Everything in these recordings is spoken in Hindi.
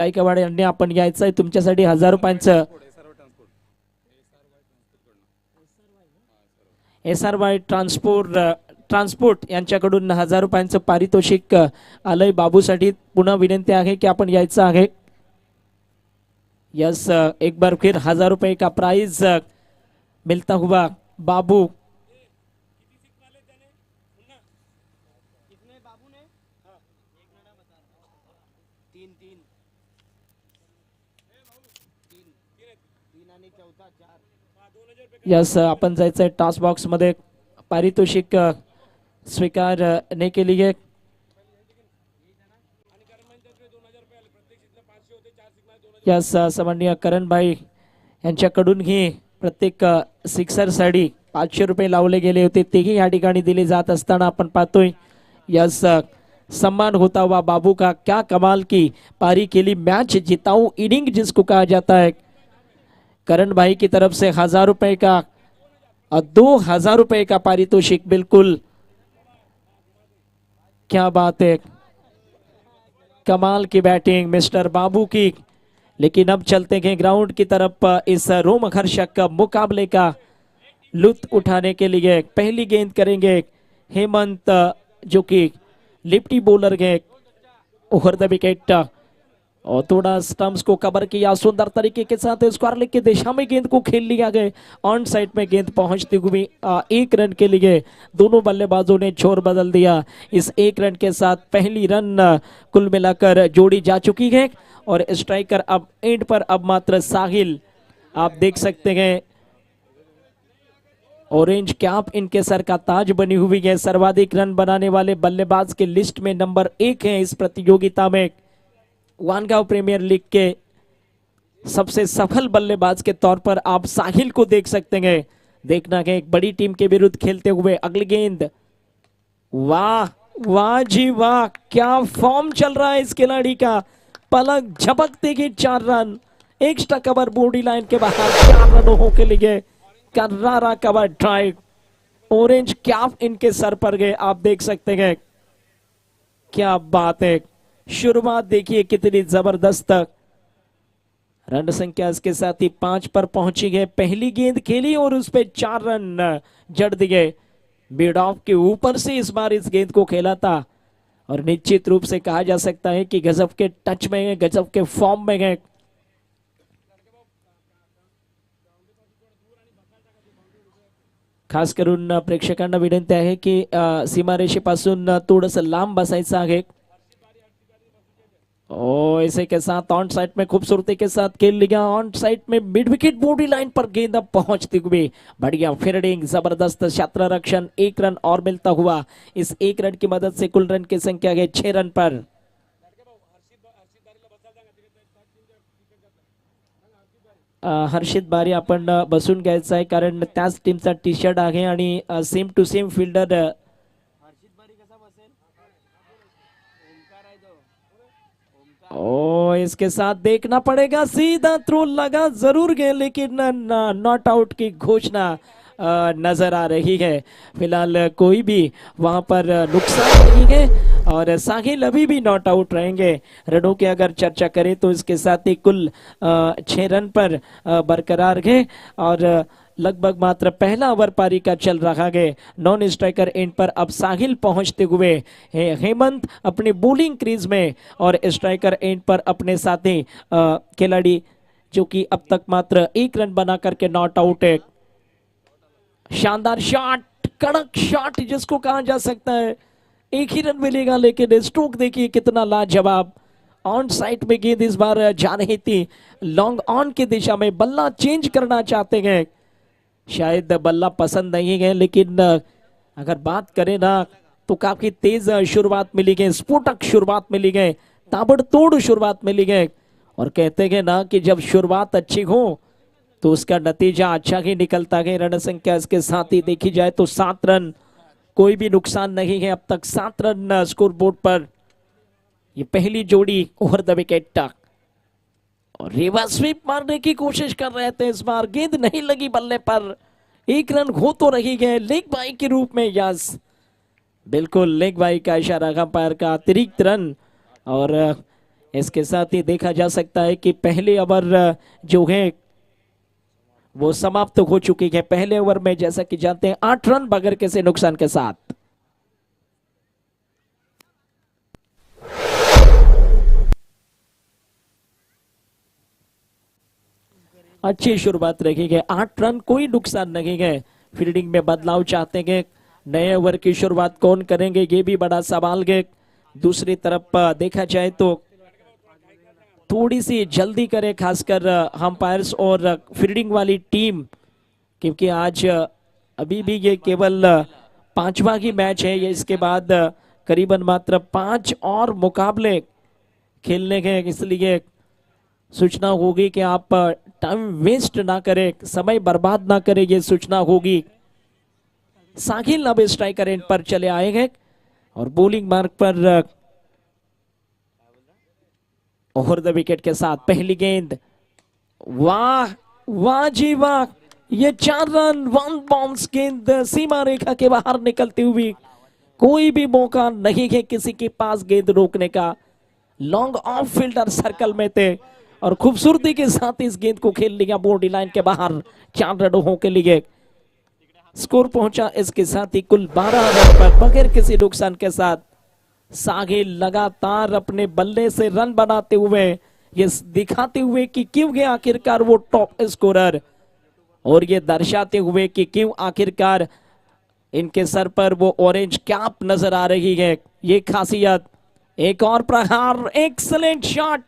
गायकवाड आपण यायचं आहे तुमच्यासाठी 1000 रुपयांचं SRY ट्रान्सपोर्ट यांच्याकडून 1000 रुपयांचं पारितोषिक आलंय बाबूसाठी. पुन्हा विनंती आहे की आपण यायचं आहे. यस, एक बार फिर 1000 रुपये का प्राइज मिलता हुआ बाबू. यस, आपण जायचंय टास्क बॉक्स मध्ये पारितोषिक स्वीकारने के लिए. यस, सन्माननीय करण भाई यांच्याकडून ही प्रत्येक सिक्सर साठी 500 रुपये लावले गेले होते, तेही या ठिकाणी दिले जात असताना आपण पाहतोय. यस, सम्मान होता हुआ बाबू का. क्या कमाल की पारी खेली, मैच जिताऊ इनिंग जिसको कहा जाता है. करण भाई की तरफ से 1000 रुपए का और 2000 रुपए का पारितोषिक. बिल्कुल क्या बात है, कमाल की बैटिंग मिस्टर बाबू की. लेकिन अब चलते हैं ग्राउंड की तरफ इस रोमहर्षक मुकाबले का लुत्फ उठाने के लिए. पहली गेंद करेंगे हेमंत जो कि लिफ्टी बॉलर है ओवर द विकेट और थोड़ा स्टंप्स को कवर किया सुंदर तरीके के साथ. स्क्वायर लेग की दिशा में गेंद को खेल लिया गया. ऑन साइड में गेंद पहुंचती हुई 1 रन के लिए दोनों बल्लेबाजों ने छोर बदल दिया. इस 1 रन के साथ पहली रन कुल मिलाकर जोड़ी जा चुकी है और स्ट्राइकर अब एंड पर अब मात्र साहिल. आप देख सकते हैं ऑरेंज कैप इनके सर का ताज बनी हुई है. सर्वाधिक रन बनाने वाले बल्लेबाज के लिस्ट में नंबर 1 है इस प्रतियोगिता में. वानगांव प्रीमियर लीग के सबसे सफल बल्लेबाज के तौर पर आप साहिल को देख सकते हैं. देखना है एक बड़ी टीम के विरुद्ध खेलते हुए. अगली गेंद, वाह वाह जी वाह, क्या फॉर्म चल रहा है इस खिलाड़ी का. पलक झपकते ही 4 run. Extra cover boundary line के बाहर 4 रनों के लिए करारा कवर ड्राइव. ऑरेंज कैप इनके सर पर गए. आप देख सकते हैं क्या बात है. शुरुआत देखिए कितनी जबरदस्त. रन संख्या इसके साथ ही 5 पर पहुंची है. पहली गेंद खेली और उस पे 4 रन जड़ दिए. मिड ऑफ के ऊपर से इस बार इस गेंद को खेला था और निश्चित रूप से कहा जा सकता है कि गजब के टच में है, गजब के फॉर्म में है. खास करून प्रेक्षकांना विनंती आहे की सीमारेषेपासून थोडंसं लांब बसायचं आहे. ओ इसे के साथ ऑन साइड में खूबसूरती के साथ खेल लिया. ऑन साइड में मिड विकेट बॉडी लाइन पर गेंद अब पहुंचती हुई. बढ़िया फील्डिंग, जबरदस्त क्षेत्र रक्षण. 1 रन और मिलता हुआ. इस 1 रन की मदद से कुल रन की संख्या है 6 रन पर. हर्षित बारी आपण बसून घ्यायचं आहे कारण त्याच टीमचा टी शर्ट आहे आणि सेम टू सेम फिल्डर. ओ इसके साथ देखना पड़ेगा. सीधा थ्रो लगा जरूर गए लेकिन नॉट आउट की घोषणा नजर आ रही है. फिलहाल कोई भी वहां पर नुकसान नहीं है और साहिल अभी भी नॉट आउट रहेंगे. रनों की अगर चर्चा करें तो इसके साथ ही कुल 6 रन पर बरकरार है और लगभग मात्र पहला ओवर पारी का चल रहा है. नॉन स्ट्राइकर एंड पर अब साहिल पहुंचते हुए. हेमंत अपनी बॉलिंग क्रीज में और स्ट्राइकर एंड पर अपने साथी खिलाड़ी जो कि अब तक मात्र 1 रन बना करके नॉट आउट है. शानदार शॉट, कड़क शॉट जिसको कहा जा सकता है. 1 ही रन मिलेगा लेकिन स्ट्रोक देखिए कितना लाजवाब. ऑन साइड में गेंद इस बार जा रही थी. लॉन्ग ऑन की दिशा में बल्ला चेंज करना चाहते हैं. शायद बल्ला पसंद नहीं है लेकिन अगर बात करें ना तो काफी तेज शुरुआत मिली है. स्फोटक शुरुआत मिली है, ताबड़तोड़ शुरुआत मिली है. और कहते हैं ना कि जब शुरुआत अच्छी हो तो उसका नतीजा अच्छा ही निकलता है. रन संख्या इसके साथ ही देखी जाए तो 7 रन. कोई भी नुकसान नहीं है अब तक. 7 रन स्कोर बोर्ड पर. ये पहली जोड़ी ओवर द विकेट और रिवर्स स्वीप मारने की कोशिश कर रहे थे. इस बार गेंद नहीं लगी बल्ले पर. 1 रन हो तो रही है लेग बाई के रूप में. यस बिल्कुल लेग बाई का इशारा, अंपायर का अतिरिक्त रन. और इसके साथ ही देखा जा सकता है कि पहले ओवर जो है वो समाप्त हो चुकी है। पहले ओवर में जैसा कि जानते हैं 8 रन बगैर किसी नुकसान के साथ। अच्छी शुरुआत रखी गई, 8 रन, कोई नुकसान नहीं है। फील्डिंग में बदलाव चाहते हैं, नए ओवर की शुरुआत कौन करेंगे ये भी बड़ा सवाल है। दूसरी तरफ देखा जाए तो थोड़ी सी जल्दी करे, खासकर अंपायर्स और फील्डिंग वाली टीम, क्योंकि आज अभी भी ये केवल 5वां ही मैच है। ये इसके बाद करीबन मात्र 5 और मुकाबले खेलने के, इसलिए सूचना होगी कि आप टाइम वेस्ट ना करें, समय बर्बाद ना करें, ये सूचना होगी। साहिल अब स्ट्राइकर एंड पर चले आएंगे और बॉलिंग मार्क पर ओवर द विकेट के साथ पहली गेंद। वाह वाह जी वाह, ये 4 रन, 1 बाउंस गेंद सीमा रेखा के बाहर निकलती हुई। कोई भी मौका नहीं है किसी के पास गेंद रोकने का। लॉन्ग ऑफ फील्डर सर्कल में थे और खूबसूरती के साथ इस गेंद को खेल लिया बाउंड्री लाइन के बाहर 4 रनों के लिए। स्कोर पहुंचा इसके साथ ही कुल 12 रन पर बगैर किसी नुकसान के साथ। साहिल लगातार अपने बल्ले से रन बनाते हुए, ये दिखाते हुए कि क्यों है आखिरकार वो टॉप स्कोरर, और ये दर्शाते हुए कि क्यों आखिरकार इनके सर पर वो ऑरेंज कैप नजर आ रही है। ये खासियत। एक और प्रहार, एक्सीलेंट शॉट,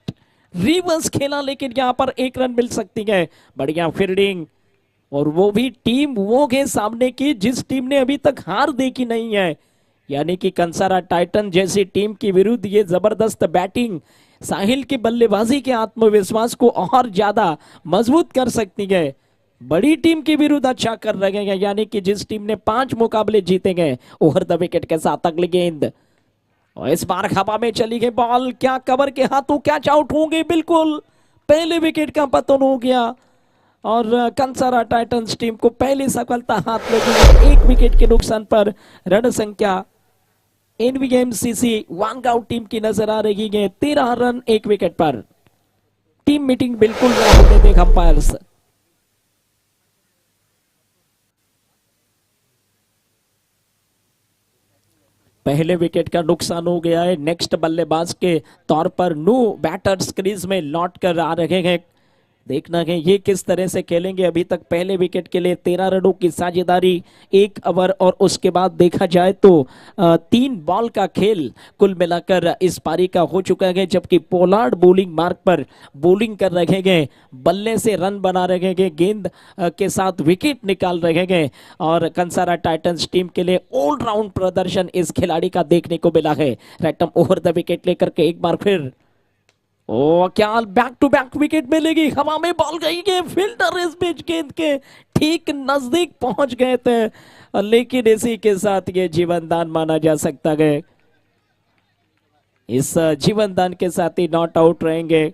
रिवर्स खेला, लेकिन यहां पर 1 रन मिल सकती है। बढ़िया फील्डिंग, और वो भी टीम वो है सामने की जिस टीम ने अभी तक हार देखी नहीं है, यानी कि कंसारा टाइटन जैसी टीम के विरुद्ध ये जबरदस्त बैटिंग साहिल की बल्लेबाजी के आत्मविश्वास को और ज्यादा मजबूत कर सकती है। बड़ी टीम के विरुद्ध अच्छा कर रहे हैं, यानी कि जिस टीम ने 5 मुकाबले जीते गए। ओवर द विकेट के साथ अगली गेंद, और इस बार हवा में चली गई बॉल। क्या कवर के हाथों कैच आउट होंगे? बिल्कुल, पहले विकेट का पतन हो गया और कंसारा टाइटंस टीम को पहली सफलता हाथ लगी। 1 विकेट के नुकसान पर रन संख्या एनवीएमसीसी वांगआउ टीम की नजर आ रही है 13 रन 1 विकेट पर। टीम मीटिंग बिल्कुल ना होने दें अंपायर्स। पहले विकेट का नुकसान हो गया है। नेक्स्ट बल्लेबाज के तौर पर न्यू बैटर्स क्रीज में लौट कर आ रहे हैं। देखना है ये किस तरह से खेलेंगे। अभी तक पहले विकेट के लिए 13 रनों की साझेदारी, 1 ओवर, और उसके बाद देखा जाए तो 3 बॉल का खेल कुल मिलाकर इस पारी का हो चुका है। जबकि पोलार्ड बॉलिंग मार्क पर बॉलिंग कर रहे हैं, बल्ले से रन बना रहे हैं, गेंद के साथ विकेट निकाल रहे हैं, और कंसारा टाइटंस टीम के लिए ऑलराउंड प्रदर्शन इस खिलाड़ी का देखने को मिला है। रैटम ओवर द विकेट लेकर के एक बार फिर, ओ क्या बैक टू बैक विकेट मिलेगी। हवा में बॉल गई है, फील्डर इस बीच गेंद के ठीक नजदीक पहुंच गए थे, लेकिन इसी के साथ ये जीवनदान माना जा सकता है। इस जीवनदान के साथ ही नॉट आउट रहेंगे।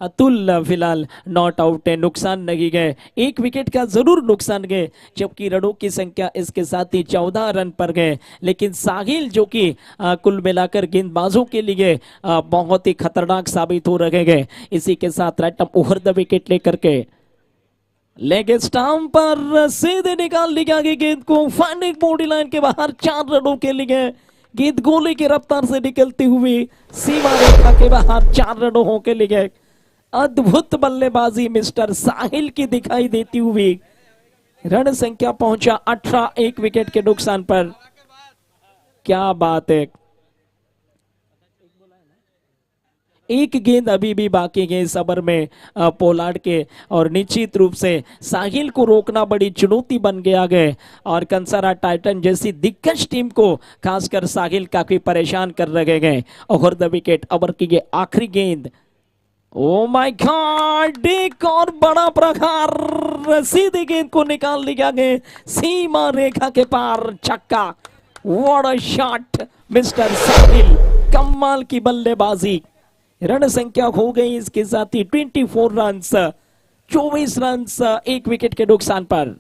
अतुल फिलहाल नॉट आउट है, नुकसान नहीं गए। 1 विकेट का जरूर नुकसान गए, जबकि रनों की संख्या इसके साथ ही 14 रन पर गए। लेकिन साहिल जो कि कुल मिलाकर गेंदबाजों के लिए बहुत ही खतरनाक साबित हो रहे हैं। इसी के साथ रैटम ओवर द विकेट लेकर के लेग स्टंप पर सीधे निकाल लिया गया गेंद को फाइनिंग बॉडी लाइन के बाहर 4 रनों के लिए। गेंद गोले की रफ्तार से निकलती हुई सीमा रेखा के बाहर 4 रनों के लिए। अद्भुत बल्लेबाजी मिस्टर साहिल की दिखाई देती हुई। रन संख्या पहुंचा 18, 1 विकेट के नुकसान पर। क्या बात है। 1 गेंद अभी भी बाकी है इस ओवर में पोलार्ड के, और निश्चित रूप से साहिल को रोकना बड़ी चुनौती बन गया है। और कंसारा टाइटन जैसी दिग्गज टीम को खासकर साहिल काफी परेशान कर रहे हैं। ओवर द विकेट ओवर की ये आखिरी गेंद। ओ माय गॉड, एक और बड़ा प्रहार, सीधी गेंद को निकाल लिया गया सीमा रेखा के पार, छक्का। व्हाट अ शॉट मिस्टर साहिल, कमाल की बल्लेबाजी। रन संख्या हो गई इसके साथ ही 24 रन, 24 रन 1 विकेट के नुकसान पर।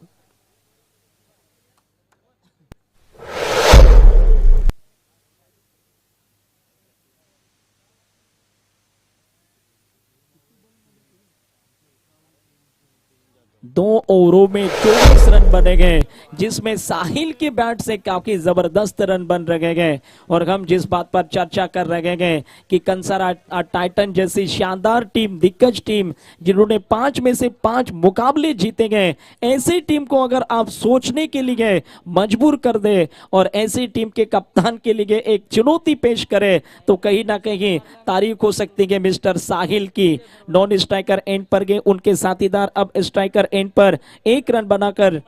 2 ओवरों में 24 रन बने गए, जिसमें साहिल के बैट से काफी जबरदस्त रन बन रहे गए। और हम जिस बात पर चर्चा कर रहे गए कि कंसारा टाइटन जैसी शानदार टीम, दिग्गज टीम, जिन्होंने 5 में से 5 मुकाबले जीते गए, ऐसी टीम को अगर आप सोचने के लिए मजबूर कर दे और ऐसी टीम के कप्तान के लिए एक चुनौती पेश करे, तो कहीं ना कहीं तारीफ हो सकती है मिस्टर साहिल की। नॉन स्ट्राइकर एंड पर गए, उनके साथीदार अब स्ट्राइकर एंड पर 1 रन बनाकर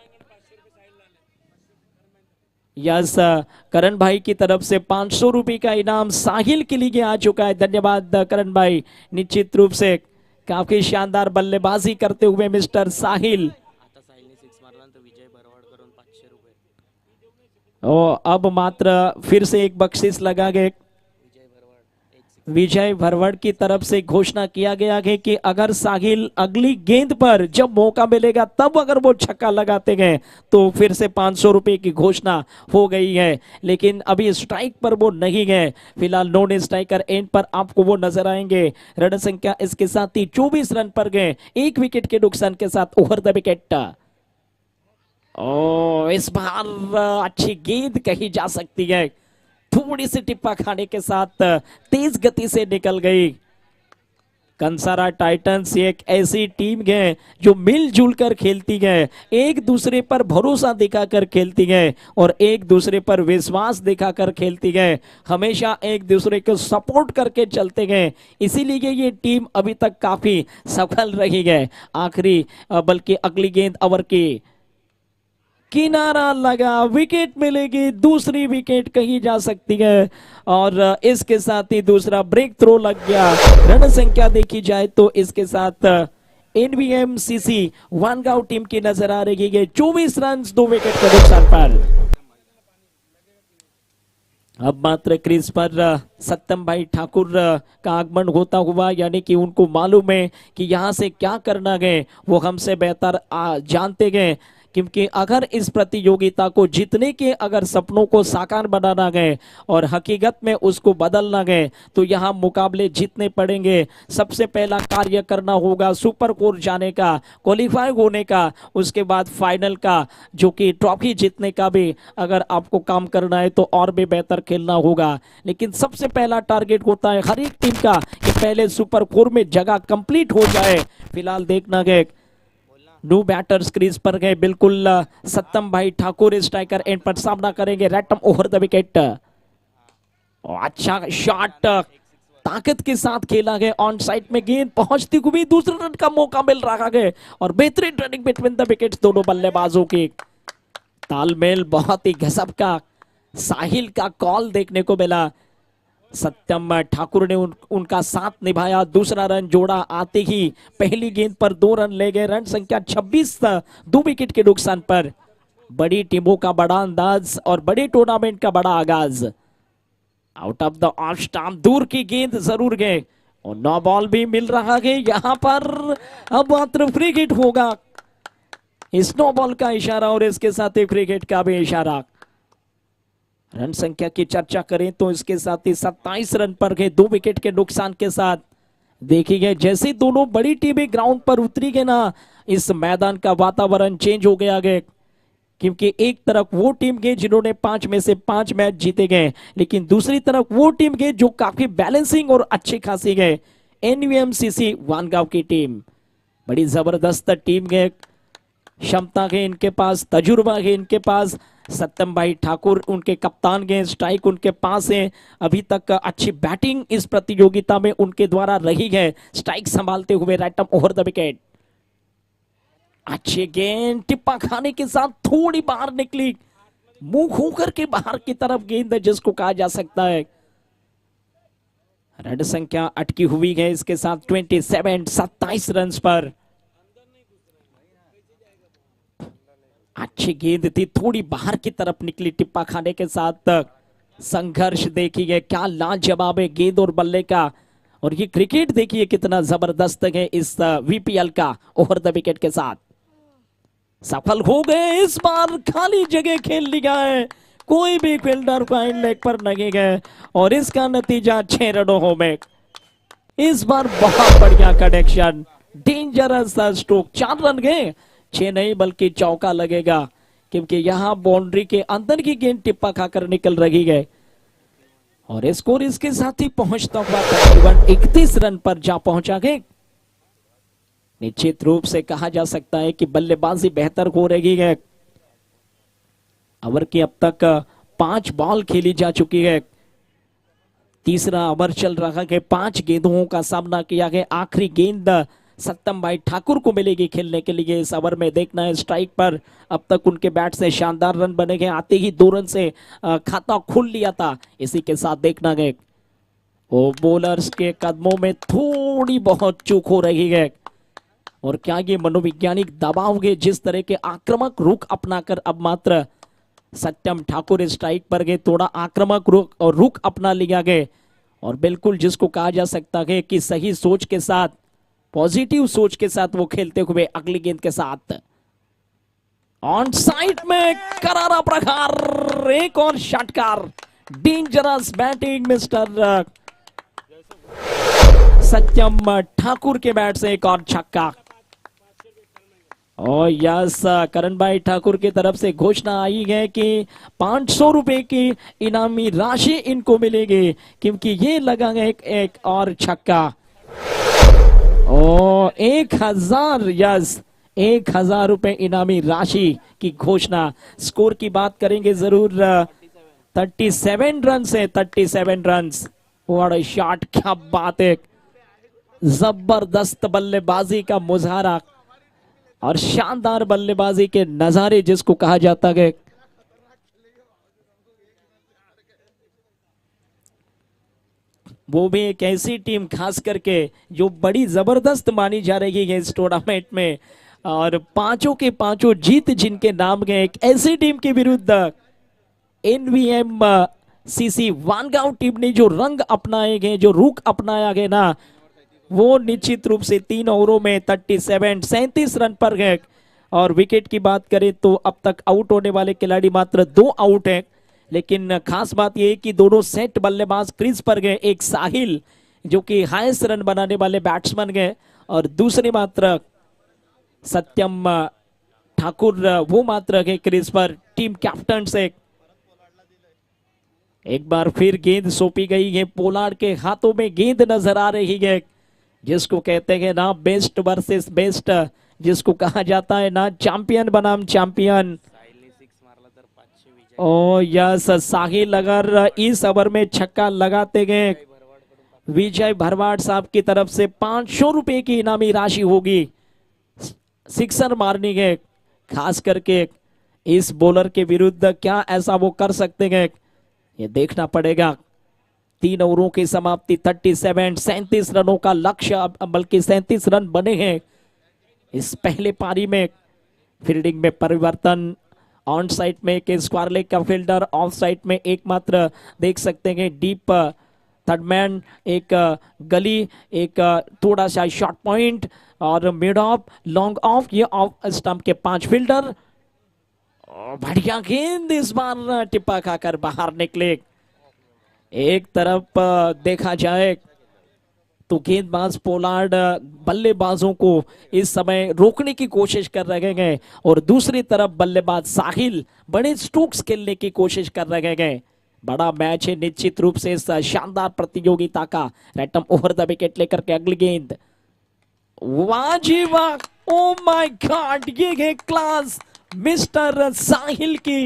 यस करण भाई की तरफ से 500 रुपए का इनाम साहिल के लिए आ चुका है। धन्यवाद करण भाई, निश्चित रूप से काफी शानदार बल्लेबाजी करते हुए मिस्टर साहिल। अब मात्र फिर से एक बख्शिश लगा गए, विजय भरवाड़ की तरफ से घोषणा किया गया है कि अगर साहिल अगली गेंद पर जब मौका मिलेगा तब अगर वो छक्का लगाते गए तो फिर से 500 रुपए की घोषणा हो गई है। लेकिन अभी स्ट्राइक पर वो नहीं गए, फिलहाल नॉन स्ट्राइकर एंड पर आपको वो नजर आएंगे। रन संख्या इसके साथ ही 24 रन पर गए, 1 विकेट के नुकसान के साथ ओवर द विकेट। इस बार अच्छी गेंद कही जा सकती है, थोड़ी सी टिप्पा खाने के साथ तेज गति से निकल गई। कंसारा टाइटंस एक ऐसी टीम है जो मिलजुल कर खेलती है, एक दूसरे पर भरोसा दिखाकर खेलती है और एक दूसरे पर विश्वास दिखाकर खेलती है, हमेशा एक दूसरे को सपोर्ट करके चलते हैं। इसीलिए ये टीम अभी तक काफी सफल रही है। आखिरी बल्कि अगली गेंद ओवर की किनारा लगा, विकेट मिलेगी, दूसरी विकेट कही जा सकती है और इसके साथ ही दूसरा ब्रेक थ्रो लग गया। रन संख्या देखी जाए तो इसके साथ एनवीएमसीसी वानगांव टीम की नजर आ रही है 24 रन 2 विकेट के नुकसान पर। अब मात्र क्रीज पर सत्यम भाई ठाकुर का आगमन होता हुआ, यानी कि उनको मालूम है कि यहाँ से क्या करना है, वो हमसे बेहतर जानते गए, क्योंकि अगर इस प्रतियोगिता को जीतने के अगर सपनों को साकार बनाना गए और हकीकत में उसको बदलना गए तो यहाँ मुकाबले जीतने पड़ेंगे। सबसे पहला कार्य करना होगा सुपर 4 जाने का, क्वालिफाई होने का, उसके बाद फाइनल का, जो कि ट्रॉफी जीतने का भी अगर आपको काम करना है तो और भी बेहतर खेलना होगा। लेकिन सबसे पहला टारगेट होता है हर एक टीम का कि पहले सुपर 4 में जगह कंप्लीट हो जाए। फिलहाल देखना गए न्यू बैटर्स क्रीज पर गए, बिल्कुल सत्यम भाई ठाकुर स्ट्राइकर एंड पर सामना करेंगे, रैटम ओवर द विकेट। अच्छा शॉट ताकत के साथ खेला गया, ऑन साइड में गेंद पहुंचती हुई, दूसरे रन का मौका मिल रहा है और बेहतरीन रनिंग बिटवीन द विकेट्स दोनों बल्लेबाजों की। तालमेल बहुत ही गजब का साहिल का कॉल देखने को मिला। सत्यम ठाकुर ने उनका साथ निभाया, दूसरा रन जोड़ा, आते ही पहली गेंद पर 2 रन ले गए। रन संख्या 26 2 विकेट के नुकसान पर। बड़ी टीमों का बड़ा अंदाज और बड़े टूर्नामेंट का बड़ा आगाज। Out of the off stump, दूर की गेंद जरूर गए और नो बॉल भी मिल रहा है यहाँ पर। अब मात्र फ्री हिट होगा, स्नो बॉल का इशारा और इसके साथ ही फ्री हिट का भी इशारा। रन संख्या की चर्चा करें तो इसके साथ ही 27 रन पर गए 2 विकेट के नुकसान के साथ। देखिए जैसे दोनों बड़ी टीमें ग्राउंड पर उतरी गए ना, इस मैदान का वातावरण चेंज हो गया है, क्योंकि एक तरफ वो टीम गए जिन्होंने 5 में से 5 मैच जीते गए, लेकिन दूसरी तरफ वो टीम गए जो काफी बैलेंसिंग और अच्छी खासी गए। एनवीएमसीसी वानगांव की टीम बड़ी जबरदस्त टीम है, क्षमता है इनके पास, तजुर्बा है इनके पास। सत्यम भाई ठाकुर उनके कप्तान गए, स्ट्राइक उनके पास है। अभी तक अच्छी बैटिंग इस प्रतियोगिता में उनके द्वारा रही है, स्ट्राइक संभालते हुए रैटम ओवर द विकेट। अच्छे गेंद टिप्पा खाने के साथ थोड़ी बाहर निकली, मुंह होकर के बाहर की तरफ गेंद जिसको कहा जा सकता है। रन संख्या अटकी हुई है इसके साथ 27 रन पर। अच्छी गेंद थी, थोड़ी बाहर की तरफ निकली, टिप्पा खाने के साथ। संघर्ष देखिए क्या लाजवाब है गेंद और बल्ले का, और ये क्रिकेट देखिए कितना जबरदस्त है इस वीपीएल का। ओवर द विकेट के साथ सफल हो गए, इस बार खाली जगह खेल लिया है, कोई भी फील्डर फाइन लेग पर नहीं गए और इसका नतीजा 6 रनों में। इस बार बहुत बढ़िया कनेक्शन, डेंजरस स्ट्रोक, 4 रन गए, 6 नहीं बल्कि चौका लगेगा, क्योंकि यहाँ बाउंड्री के अंदर की गेंद टिप्पा खाकर निकल रही है। और स्कोर इसके साथ ही पहुंचता हुआ तकरीबन 31 रन पर जा पहुंचा है। निश्चित रूप से कहा जा सकता है कि बल्लेबाजी बेहतर हो रही है। ओवर की अब तक 5 बॉल खेली जा चुकी है। तीसरा ओवर चल रहा है। 5 गेंदों का सामना किया गया। आखिरी गेंद सत्यम भाई ठाकुर को मिलेगी खेलने के लिए इस ओवर में। देखना है स्ट्राइक पर अब तक उनके बैट से शानदार रन बने गए। आते ही 2 रन से खाता खुल लिया था। इसी के साथ देखना है वो बॉलर्स के कदमों में थोड़ी बहुत चूक हो रही है। और क्या ये मनोवैज्ञानिक दबाव है, जिस तरह के आक्रामक रुख अपनाकर अब मात्र सत्यम ठाकुर स्ट्राइक पर गए। थोड़ा आक्रामक रुख अपना लिया गया और बिल्कुल जिसको कहा जा सकता है कि सही सोच के साथ, पॉजिटिव सोच के साथ वो खेलते हुए अगली गेंद के साथ ऑन साइड में करारा प्रहार, एक और षटकार। डेंजरस बैटिंग मिस्टर सत्यम ठाकुर के बैट से एक और छक्का। और यस, करण भाई ठाकुर की तरफ से घोषणा आई है कि 500 रुपए की इनामी राशि इनको मिलेगी, क्योंकि ये लगा है एक और छक्का। और 1000, यस 1000 रुपए इनामी राशि की घोषणा। स्कोर की बात करेंगे जरूर। 37 रन से 37 रन। व्हाट अ शॉट, क्या बात है। जबरदस्त बल्लेबाजी का मुजाहरा और शानदार बल्लेबाजी के नजारे जिसको कहा जाता है। वो भी एक ऐसी टीम खास करके जो बड़ी जबरदस्त मानी जा रही है इस टूर्नामेंट में, और पांचों के पांचों जीत जिनके नाम गए। एक ऐसी टीम के विरुद्ध एनवीएम सीसी वानगांव टीम ने जो रंग अपनाए गए, जो रुख अपनाया गया ना, वो निश्चित रूप से 3 ओवरों में 37 रन पर गए। और विकेट की बात करें तो अब तक आउट होने वाले खिलाड़ी मात्र 2 आउट हैं। लेकिन खास बात यह है कि दोनों सेट बल्लेबाज क्रीज पर गए। एक साहिल जो कि हाईएस्ट रन बनाने वाले बैट्समैन गए, और दूसरे मात्र सत्यम ठाकुर वो मात्र गए क्रीज पर टीम कैप्टन से। एक बार फिर गेंद सौंपी गई है। पोलार्ड के हाथों में गेंद नजर आ रही है, जिसको कहते हैं ना बेस्ट वर्सेस बेस्ट, जिसको कहा जाता है ना चैंपियन बनाम चैंपियन। ओ यस, साहिल अगर इस ओवर में छक्का लगाते गए, विजय भरवाड़ साहब की तरफ से 500 रुपए की इनामी राशि होगी। सिक्सर मारनी है, खास करके इस बॉलर के विरुद्ध क्या ऐसा वो कर सकते हैं, ये देखना पड़ेगा। 3 ओवरों की समाप्ति 37 रनों का लक्ष्य, बल्कि 37 रन बने हैं इस पहले पारी में। फील्डिंग में परिवर्तन, ऑन साइड में एक स्क्वायर लेग का फील्डर, ऑफ साइड में एकमात्र देख सकते हैं डीप थर्ड मैन, एक गली, एक थोड़ा सा शॉर्ट पॉइंट और मिड ऑफ, लॉन्ग ऑफ, ये ऑफ स्टंप के 5 फील्डर। बढ़िया गेंद इस बार टिप्पा खाकर बाहर निकले। एक तरफ देखा जाए तो गेंदबाज पोलार्ड बल्लेबाजों को इस समय रोकने की कोशिश कर रहे हैं, और दूसरी तरफ बल्लेबाज साहिल बड़े स्ट्रोक्स खेलने की कोशिश कर रहे हैं। बड़ा मैच है निश्चित रूप से इस शानदार प्रतियोगिता का। रैटम ओवर द विकेट लेकर के अगली गेंद, वाह जी वाह, ओ माय गॉड, ये है क्लास मिस्टर साहिल की।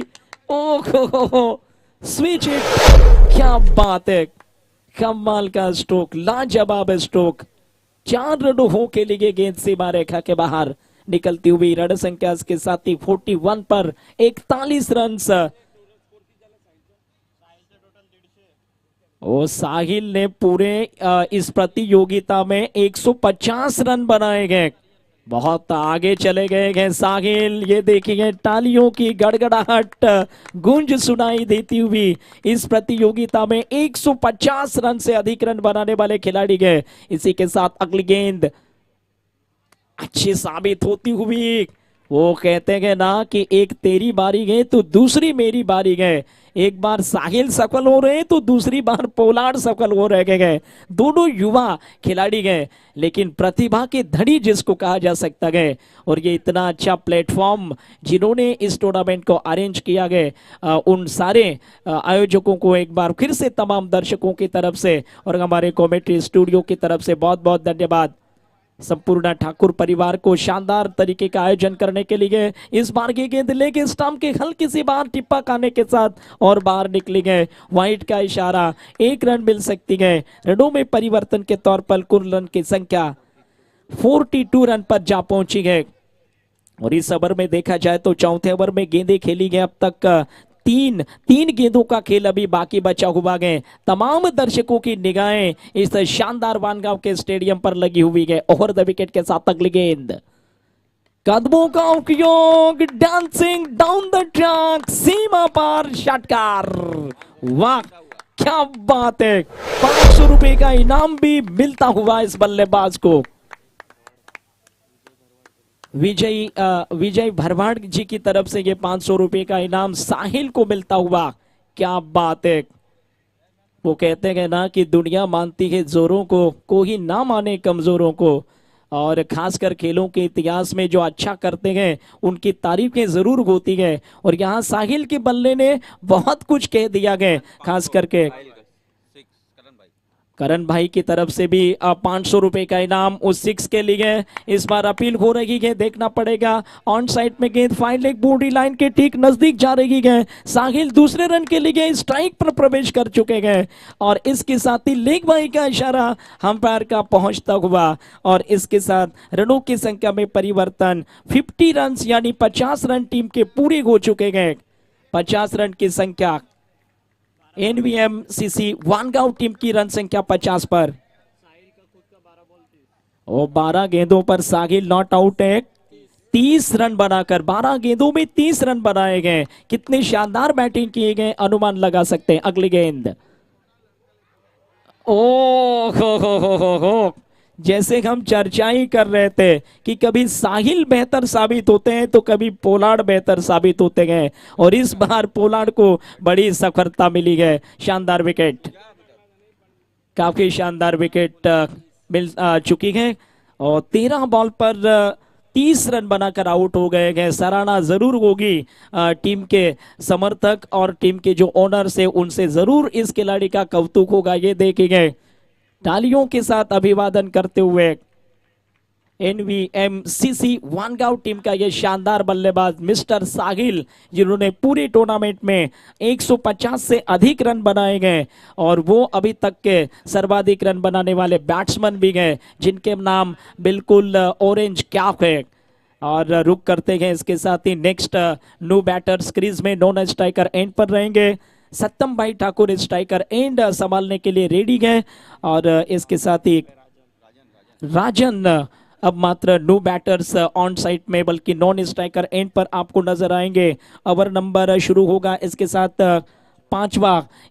ओहो, स्विच इट, क्या बात है, कमाल का स्ट्रोक, लाजवाब स्ट्रोक। 4 रनों हो के लिए गेंद सीमा रेखा के बाहर निकलती हुई रन संख्या इसके साथ ही 41 पर 41 रन। ओ साहिल ने पूरे इस प्रतियोगिता में 150 रन बनाए गए, बहुत आगे चले गए हैं साहिल। ये देखिए तालियों की गड़गड़ाहट गूंज सुनाई देती हुई इस प्रतियोगिता में 150 रन से अधिक रन बनाने वाले खिलाड़ी गए। इसी के साथ अगली गेंद अच्छी साबित होती हुई, वो कहते हैं ना कि एक तेरी बारी गए तो दूसरी मेरी बारी गए। एक बार साहिल सफल हो रहे तो दूसरी बार पोलार्ड सफल हो रह गए। दोनों युवा खिलाड़ी गए, लेकिन प्रतिभा के धनी जिसको कहा जा सकता है। और ये इतना अच्छा प्लेटफॉर्म जिन्होंने इस टूर्नामेंट को अरेंज किया गया, उन सारे आयोजकों को एक बार फिर से तमाम दर्शकों की तरफ से और हमारे कमेटी स्टूडियो की तरफ से बहुत बहुत धन्यवाद। संपूर्ण ठाकुर परिवार को शानदार तरीके का आयोजन करने के लिए इस बार की गेंद लेके स्टंप के हल्की सी बाहर टिप्पा खाने के साथ और बाहर निकली गए। वाइट का इशारा, 1 रन मिल सकती है। रनों में परिवर्तन के तौर पर कुल रन की संख्या 42 रन पर जा पहुंची है। और इस ओवर में देखा जाए तो चौथे ओवर में गेंदें खेली गई। अब तक तीन गेंदों का खेल अभी बाकी बचा हुआ है। तमाम दर्शकों की निगाहें इस शानदार वानगांव के स्टेडियम पर लगी हुई है। ओवर द विकेट के साथ अगली गेंद, कदमों का उपयोग, डांसिंग डाउन द ट्रैक, सीमा पार षटकार। वाह क्या बात है, 500 रुपए का इनाम भी मिलता हुआ इस बल्लेबाज को। विजय भरवाड़ जी की तरफ से ये 500 रुपए का इनाम साहिल को मिलता हुआ। क्या बात है। वो कहते हैं ना कि दुनिया मानती है जोरों को, कोई ना माने कमजोरों को। और खासकर खेलों के इतिहास में जो अच्छा करते हैं उनकी तारीफें जरूर होती है। और यहाँ साहिल के बल्ले ने बहुत कुछ कह दिया गया। खास करके करण भाई की तरफ से भी 500 रुपए का इनाम उस 6 के लिए इस बार अपील हो रही है। देखना पड़ेगा। ऑन साइड में गेंद फाइन लेग बाउंड्री लाइन के ठीक नजदीक जा रही है। साहिल दूसरे रन के लिए स्ट्राइक पर प्रवेश कर चुके हैं। और इसके साथ ही लेग भाई का इशारा अंपायर का पहुंचता हुआ। और इसके साथ रनों की संख्या में परिवर्तन, 50 रन यानी 50 रन टीम के पूरे हो चुके हैं। 50 रन की संख्या एनवीएमसीसी वानगांव टीम की रन संख्या 50 पर। और 12 गेंदों पर साहिल नॉट आउट है। 30 रन बनाकर 12 गेंदों में 30 रन बनाए गए। कितने शानदार बैटिंग किए गए अनुमान लगा सकते हैं। अगली गेंद, ओ हो, जैसे हम चर्चा ही कर रहे थे कि कभी साहिल बेहतर साबित होते हैं तो कभी पोलार्ड बेहतर साबित होते हैं। और इस बार पोलार्ड को बड़ी सफलता मिली है। शानदार विकेट, काफी शानदार विकेट मिल चुकी है। और 13 बॉल पर 30 रन बनाकर आउट हो गए हैं। सराहना जरूर होगी टीम के समर्थक और टीम के जो ओनर्स है उनसे जरूर इस खिलाड़ी का कौतुक होगा। ये देखेंगे तालियों के साथ अभिवादन करते हुए एनवीएमसीसी वानगांव टीम का ये शानदार बल्लेबाज मिस्टर साहिल, जिन्होंने पूरे टूर्नामेंट में 150 से अधिक रन बनाए गए। और वो अभी तक के सर्वाधिक रन बनाने वाले बैट्समैन भी हैं, जिनके नाम बिल्कुल ऑरेंज कैप है। और रुक करते हैं इसके साथ ही नेक्स्ट न्यू बैटर्स क्रीज में नॉन स्ट्राइकर एंड पर रहेंगे। सत्यम भाई ठाकुर स्ट्राइकर एंड संभालने के लिए रेडी है। और इसके साथ ही राजन अब मात्र नो बैटर्स ऑन साइड में, बल्कि नॉन स्ट्राइकर एंड पर आपको नजर आएंगे। ओवर नंबर शुरू होगा इसके साथ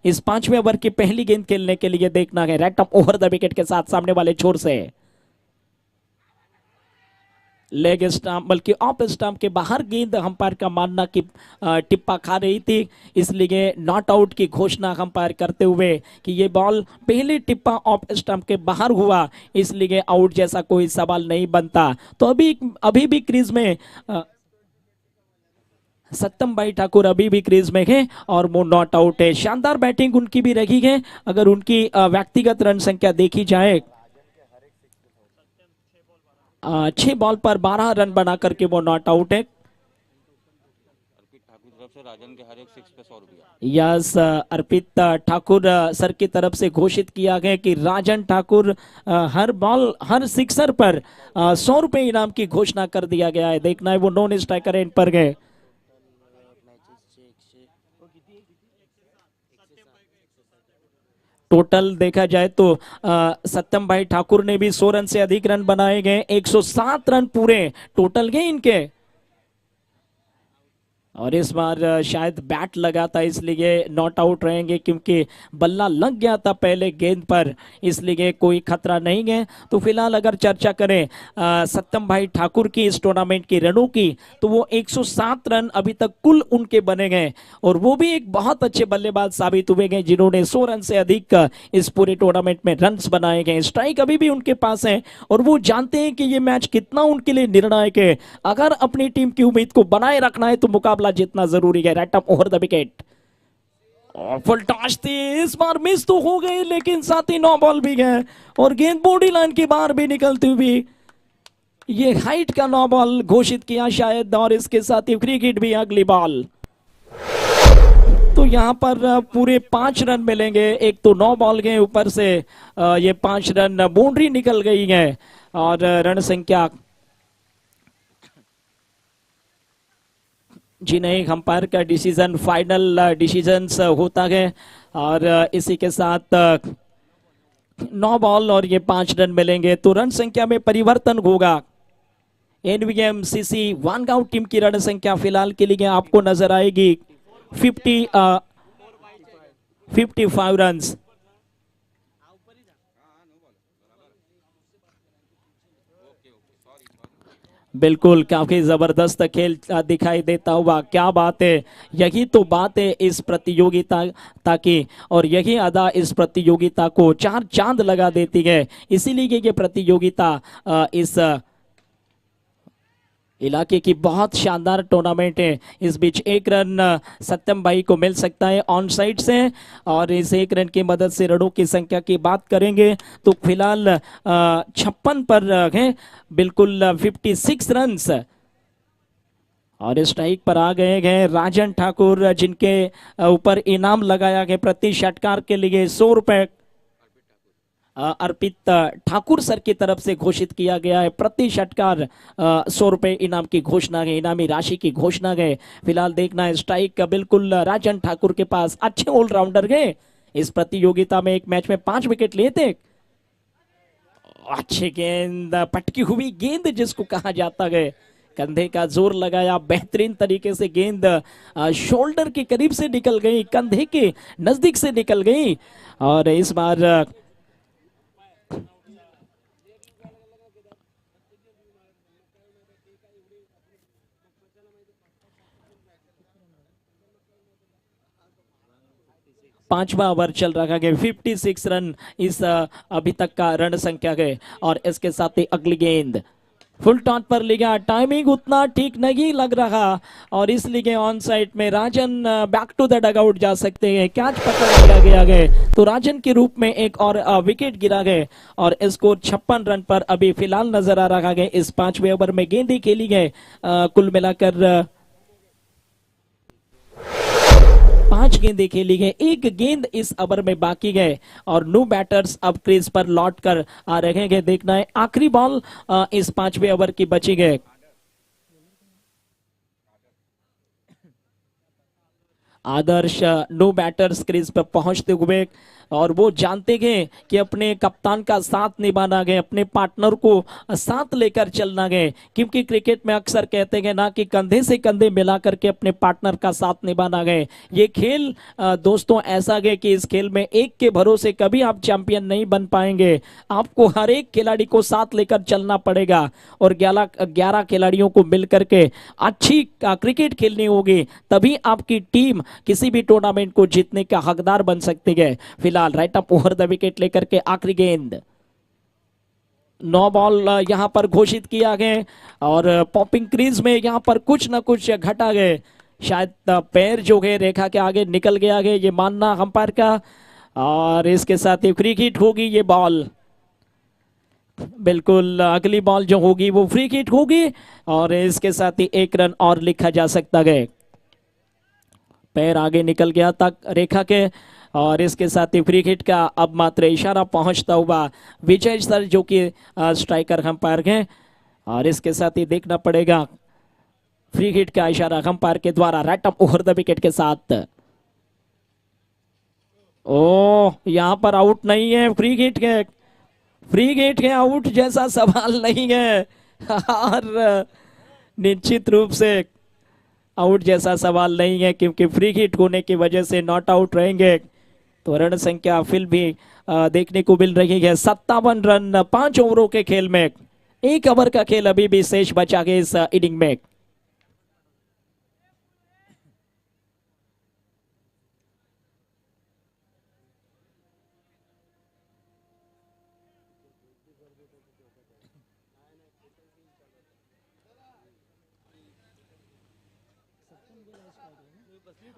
इस पांचवें ओवर की पहली गेंद खेलने के लिए देखना है राइट अप ओवर द विकेट के साथ सामने वाले छोर से लेग स्टंप, बल्कि ऑफ स्टंप के बाहर गेंद अंपायर का मानना कि टिप्पा खा रही थी, इसलिए नॉट आउट की घोषणा अंपायर करते हुए कि ये बॉल पहले टिप्पा ऑफ स्टंप के बाहर हुआ, इसलिए आउट जैसा कोई सवाल नहीं बनता। तो अभी भी क्रीज में सत्यम भाई ठाकुर अभी भी क्रीज में है और वो नॉट आउट है। शानदार बैटिंग उनकी भी रही है। अगर उनकी व्यक्तिगत रन संख्या देखी जाए, 6 बॉल पर 12 रन बना करके वो नॉट आउट है। राजन के हर एक 6 पे 100 रुपया। यस, अर्पित ठाकुर सर की तरफ से घोषित किया गया कि राजन ठाकुर हर बॉल हर सिक्सर पर 100 रुपए इनाम की घोषणा कर दिया गया है। देखना है वो नॉन स्ट्राइकर एंड पर गए। टोटल देखा जाए तो सत्यम भाई ठाकुर ने भी 100 रन से अधिक रन बनाए गए। 107 रन पूरे टोटल गए इनके। और इस बार शायद बैट लगा था इसलिए नॉट आउट रहेंगे, क्योंकि बल्ला लग गया था पहले गेंद पर, इसलिए कोई खतरा नहीं है। तो फिलहाल अगर चर्चा करें सत्यम भाई ठाकुर की इस टूर्नामेंट की रनों की, तो वो 107 रन अभी तक कुल उनके बने गए, और वो भी एक बहुत अच्छे बल्लेबाज साबित हुए गए जिन्होंने 100 रन से अधिक इस पूरे टूर्नामेंट में रन्स बनाए गए। स्ट्राइक अभी भी उनके पास है और वो जानते हैं कि ये मैच कितना उनके लिए निर्णायक है। अगर अपनी टीम की उम्मीद को बनाए रखना है तो मुकाबला जीतना जरूरी है। राइट अप ओवर द विकेट, और फुल टॉस थी, इस बार मिस तो हो गई लेकिन साथ ही नो बॉल भी गए और गेंद बॉडी लाइन के बाहर भी निकलती हुई ये हाइट का नो बॉल घोषित किया शायद, और इसके साथ ही फ्री हिट भी अगली बॉल। तो यहाँ पर पूरे 5 रन मिलेंगे, एक तो 9 बॉल गए, ऊपर से ये 5 रन बाउंड्री निकल गई है और रन संख्या जी नहीं, अंपायर का डिसीजन फाइनल डिसीजन होता है। और इसी के साथ 9 बॉल और ये 5 रन मिलेंगे, तो रन संख्या में परिवर्तन होगा। एनवीएम सीसी वानगांव टीम की रन संख्या फिलहाल के लिए आपको नजर आएगी 55 रन। बिल्कुल काफी जबरदस्त खेल दिखाई देता हुआ, क्या बात है, यही तो बात है इस प्रतियोगिता की, और यही अदा इस प्रतियोगिता को 4 चांद लगा देती है। इसीलिए ये प्रतियोगिता इस इलाके की बहुत शानदार टूर्नामेंट है। इस बीच 1 रन सत्यम भाई को मिल सकता है ऑन साइड से, और इस 1 रन की मदद से रनों की संख्या की बात करेंगे तो फिलहाल 56 पर है, बिल्कुल 56 रन। और स्ट्राइक पर आ गए हैं राजन ठाकुर, जिनके ऊपर इनाम लगाया गया प्रति षटकार के लिए 100 रुपए अर्पित ठाकुर सर की तरफ से घोषित किया गया है। प्रति षटकार 100 रुपए इनाम की घोषणा है, इनामी राशि की घोषणा है। फिलहाल देखना है स्ट्राइक का बिल्कुल राजन ठाकुर के पास, अच्छे ऑलराउंडर गए इस प्रतियोगिता में, एक मैच में 5 विकेट लिए थे। अच्छी गेंद, पटकी हुई गेंद जिसको कहा जाता है, कंधे का जोर लगाया, बेहतरीन तरीके से गेंद शोल्डर के करीब से निकल गई, कंधे के नजदीक से निकल गई। और इस बार 5वां ओवर चल रहा है, 56 रन इस अभी तक का रन संख्या है। और इसके साथ ही अगली गेंद फुल टॉट पर लिया, टाइमिंग उतना ठीक नहीं लग रहा, और इसलिए ऑन साइड में राजन बैक टू द डगआउट जा सकते हैं। कैच पकड़ लिया गया है, तो राजन के रूप में एक और विकेट गिरा गए, और स्कोर 56 रन पर अभी फिलहाल नजर आ रहा है। इस 5वें ओवर में गेंदें खेली गए कुल मिलाकर 5 गेंदें खेली गई, 1 गेंद इस ओवर में बाकी गए, और न्यू बैटर्स अब क्रीज पर लौट कर आ रहे हैं। देखना है आखिरी बॉल इस 5वें ओवर की बची गए। आदर्श नो बैटर्स क्रीज पर पहुंचते हुए, और वो जानते गए कि अपने कप्तान का साथ निभाना गए, अपने पार्टनर को साथ लेकर चलना गए, क्योंकि क्रिकेट में अक्सर कहते हैं ना कि कंधे से कंधे मिला करके अपने पार्टनर का साथ निभाना गए। ये खेल दोस्तों ऐसा है कि इस खेल में एक के भरोसे कभी आप चैंपियन नहीं बन पाएंगे, आपको हर एक खिलाड़ी को साथ लेकर चलना पड़ेगा, और 11 खिलाड़ियों को मिलकर के अच्छी क्रिकेट खेलनी होगी, तभी आपकी टीम किसी भी टूर्नामेंट को जीतने का हकदार बन सकती है। फिलहाल राइट अप ओवर द विकेट लेकर के आखिरी गेंद, 9 बॉल यहां पर घोषित किया गया, और पॉपिंग क्रीज में यहां पर कुछ ना कुछ घटा गए, शायद पैर जो है रेखा के आगे निकल गया है, ये मानना अंपायर का, और इसके साथ ही फ्री हिट होगी ये बॉल। बिल्कुल अगली बॉल जो होगी वो फ्री हिट होगी, और इसके साथ ही 1 रन और लिखा जा सकता है। पैर आगे निकल गया तक रेखा के, और इसके साथ ही फ्री हिट का अब मात्र इशारा पहुंचता हुआ विजय सर जो कि स्ट्राइकर अंपायर हैं, और इसके साथ ही देखना पड़ेगा फ्री हिट का इशारा अंपायर के द्वारा राइट अप ओवर द विकेट के साथ। ओ यहां पर आउट नहीं है, फ्री हिट के आउट जैसा सवाल नहीं है, और निश्चित रूप से आउट जैसा सवाल नहीं है, क्योंकि फ्री हिट होने की वजह से नॉट आउट रहेंगे। तो रन संख्या फिर भी देखने को मिल रही है 57 रन 5 ओवरों के खेल में। 1 ओवर का खेल अभी भी शेष बचा है इस इनिंग में।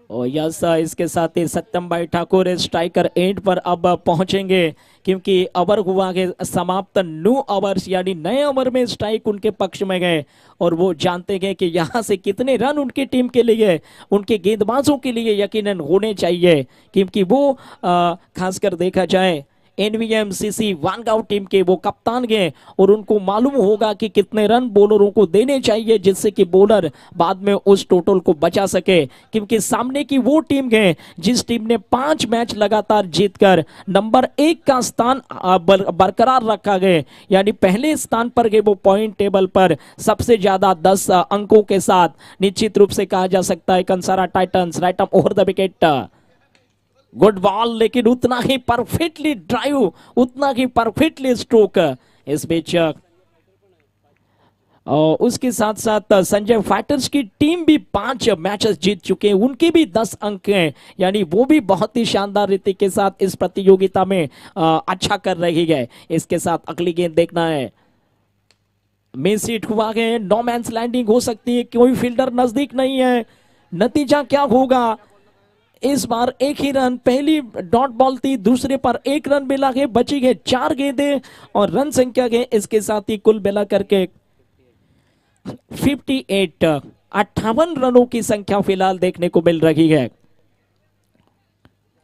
और यस, इसके साथ ही सत्यम भाई ठाकुर स्ट्राइकर एंड पर अब पहुंचेंगे, क्योंकि ओवर हुआ है समाप्त। 9 ओवर्स यानी नए ओवर में स्ट्राइक उनके पक्ष में गए और वो जानते हैं कि यहाँ से कितने रन उनकी टीम के लिए, उनके गेंदबाजों के लिए यकीनन होने चाहिए, क्योंकि वो खासकर देखा जाए एनवीएमसीसी वानगांव टीम के वो कप्तान गए और उनको मालूम होगा कि कितने रन बॉलरों को देने चाहिए जिससे कि बॉलर बाद में उस टोटल को बचा सके। क्योंकि सामने की वो टीम गए जिस टीम ने 5 मैच लगातार जीतकर नंबर 1 का स्थान बरकरार रखा गए, यानी पहले स्थान पर गए वो पॉइंट टेबल पर सबसे ज्यादा 10 अंकों के साथ। निश्चित रूप से कहा जा सकता है Kansara Titans right arm over the wicket. Good ball, लेकिन उतना ही परफेक्टली ड्राइव, उतना ही परफेक्टली स्ट्रोक इस बीच। और उसके साथ साथ संजय फाइटर्स की टीम भी 5 मैचेस जीत चुके हैं, उनके भी 10 अंक हैं, यानी वो भी बहुत ही शानदार रीति के साथ इस प्रतियोगिता में अच्छा कर रही है। इसके साथ अगली गेंद देखना है। मिस हिट हुआ है, नो मैंस लैंडिंग हो सकती है, कोई फील्डर नजदीक नहीं है। नतीजा क्या होगा? इस बार एक ही रन, पहली डॉट बॉल थी, दूसरे पर 1 रन मिला है, बची है 4 गेंदें और रन संख्या के इसके साथ ही कुल मिला करके 58 रनों की संख्या फिलहाल देखने को मिल रही है।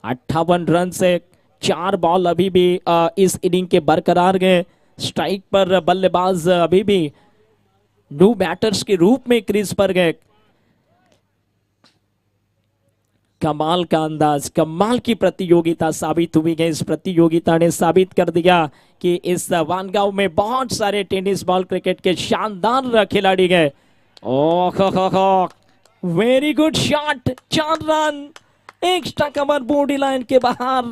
58 रन से 4 बॉल अभी भी इस इनिंग के बरकरार गए। स्ट्राइक पर बल्लेबाज अभी भी न्यू बैटर्स के रूप में क्रीज पर गए। कमाल का अंदाज, कमाल की प्रतियोगिता साबित हुई है। इस प्रतियोगिता ने साबित कर दिया कि इस वानगांव में बहुत सारे टेनिस बॉल क्रिकेट के शानदार खिलाड़ी गए। Oh, very good shot, 4 run, extra cover boundary line के बाहर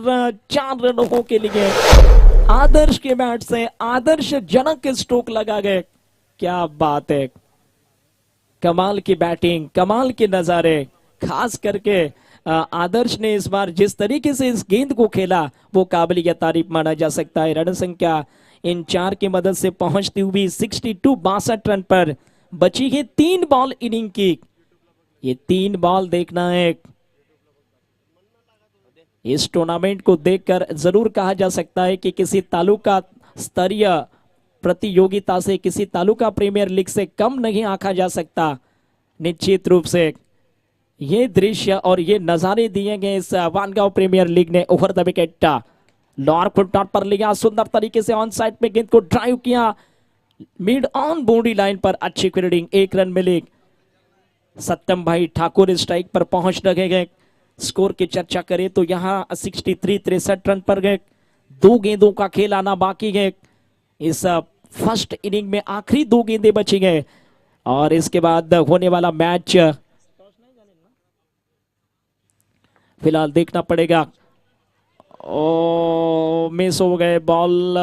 4 रनों के लिए आदर्श के बैट से आदर्श जनक स्ट्रोक लगा गए। क्या बात है, कमाल की बैटिंग, कमाल के नजारे। खास करके आदर्श ने इस बार जिस तरीके से इस गेंद को खेला वो काबिलियत तारीफ माना जा सकता है। रन संख्या इन 4 की मदद से पहुंचती हुई 62 रन पर बची है 3 बॉल इनिंग की। ये 3 बॉल देखना है, इस टूर्नामेंट को देखकर जरूर कहा जा सकता है कि किसी तालुका स्तरीय प्रतियोगिता से, किसी तालुका प्रीमियर लीग से कम नहीं आंका जा सकता। निश्चित रूप से ये दृश्य और ये नजारे दिए गए इस वानगांव प्रीमियर लीग ने। ओवर द विकेट, लॉर फुट डॉट पर लिया, सुंदर तरीके से ऑन साइड में गेंद को ड्राइव किया, मिड ऑन बॉडी लाइन पर अच्छी फील्डिंग, 1 रन मिले। सत्यम भाई ठाकुर स्ट्राइक पर पहुंच रहे गए। स्कोर की चर्चा करें तो यहाँ 63 रन पर गए। 2 गेंदों का खेल आना बाकी है। इस फर्स्ट इनिंग में आखिरी 2 गेंदें बची गए और इसके बाद होने वाला मैच फिलहाल देखना पड़ेगा। ओ, मिस हो गए, बॉल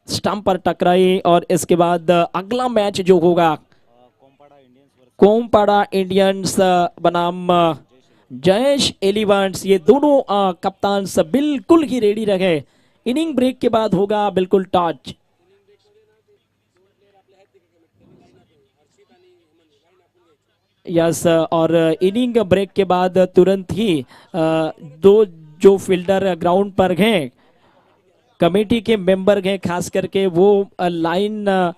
स्टंप पर टकराई और इसके बाद अगला मैच जो होगा कोमपाड़ा इंडियंस बनाम जयेश एलिवेंट्स, ये दोनों कप्तान बिल्कुल ही रेडी रहे। इनिंग ब्रेक के बाद होगा बिल्कुल टॉस। यस, और इनिंग ब्रेक के बाद तुरंत ही 2 जो फील्डर ग्राउंड पर हैं, कमेटी के मेंबर हैं, खास करके वो लाइन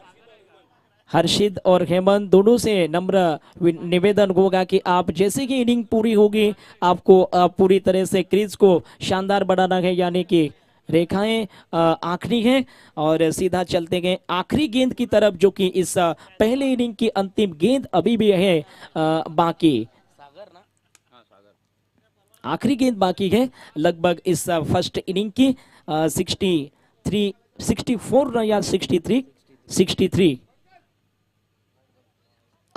हर्षित और हेमंत दोनों से नम्र निवेदन होगा कि आप जैसे कि इनिंग पूरी होगी आपको पूरी तरह से क्रीज को शानदार बनाना है, यानी कि रेखाएं आखिरी हैं और सीधा चलते गए आखिरी गेंद की तरफ, जो कि इस पहले इनिंग की अंतिम गेंद अभी भी है बाकी। आखिरी गेंद बाकी है लगभग इस फर्स्ट इनिंग की। 64 या 63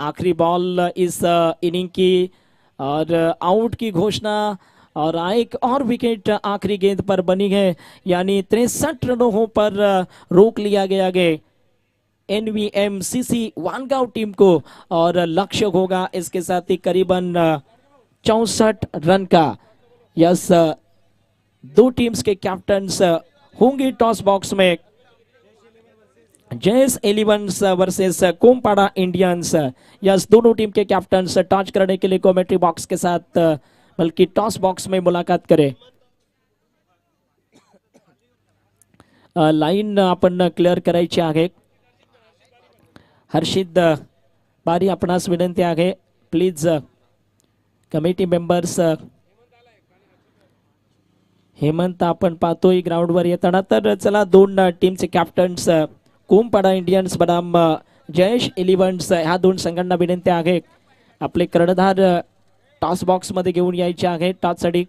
आखिरी बॉल इस इनिंग की और आउट की घोषणा और एक और विकेट आखिरी गेंद पर बनी है, यानी 63 रनों पर रोक लिया गया गे NVMCC वानगांव टीम को और लक्ष्य होगा इसके साथ ही करीबन 64 रन का। यस, दो टीम्स के कैप्टन्स होंगे टॉस बॉक्स में। जयस एलिवेंस वर्सेस कोमपाड़ा इंडियंस। यस, दोनों टीम के कैप्टन्स टॉस करने के लिए कमेंट्री बॉक्स के साथ बल्कि टॉस बॉक्स में मुलाकात करें। लाईन आपण क्लिअर करायची आहे। हर्षित बारी आपणास विनंती आहे, प्लीज कमिटी मेंबर्स। हेमंत आपण पाहतोय ग्राउंडवर येताना, तर चला दोन टीमचे कॅप्टन्स कोमपाडा इंडियन्स बनाम जयेश इलेव्हन्स ह्या दोन संघांना विनंती आहे आपले कर्णधार टॉस बॉक्स मध्ये घेऊन यायचे आहे टॉस साठी।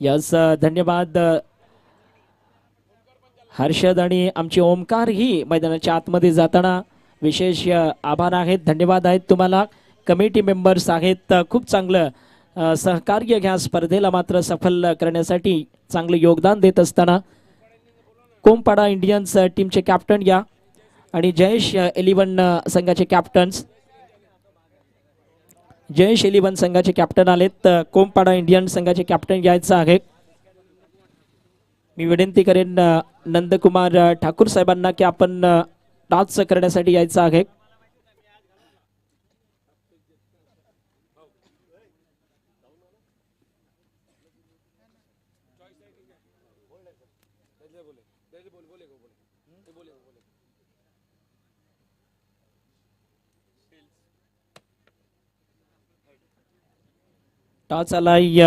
यस, धन्यवाद हर्षद आणि आमचे ओमकार ही मैदानाच्या आतमध्ये जाताना विशेष आभार आहेत, धन्यवाद आहेत तुम्हाला। कमिटी मेंबर्स आहेत, खूप चांगलं सहकार्य घ्या स्पर्धेला मात्र सफल करण्यासाठी चांगले योगदान देत असताना। कोमपाडा इंडियन्स टीमचे कॅप्टन या आणि जयेश इलेव्हन संघाचे कॅप्टन्स। जयेश इलेव्हन संघाचे कॅप्टन आलेत, कोमपाडा इंडियन संघाचे कॅप्टन यायचं आहे। मी विनंती करेन नंदकुमार ठाकूर साहेबांना की आपण टॉस करण्यासाठी यायचं आहे। टॉस आलाय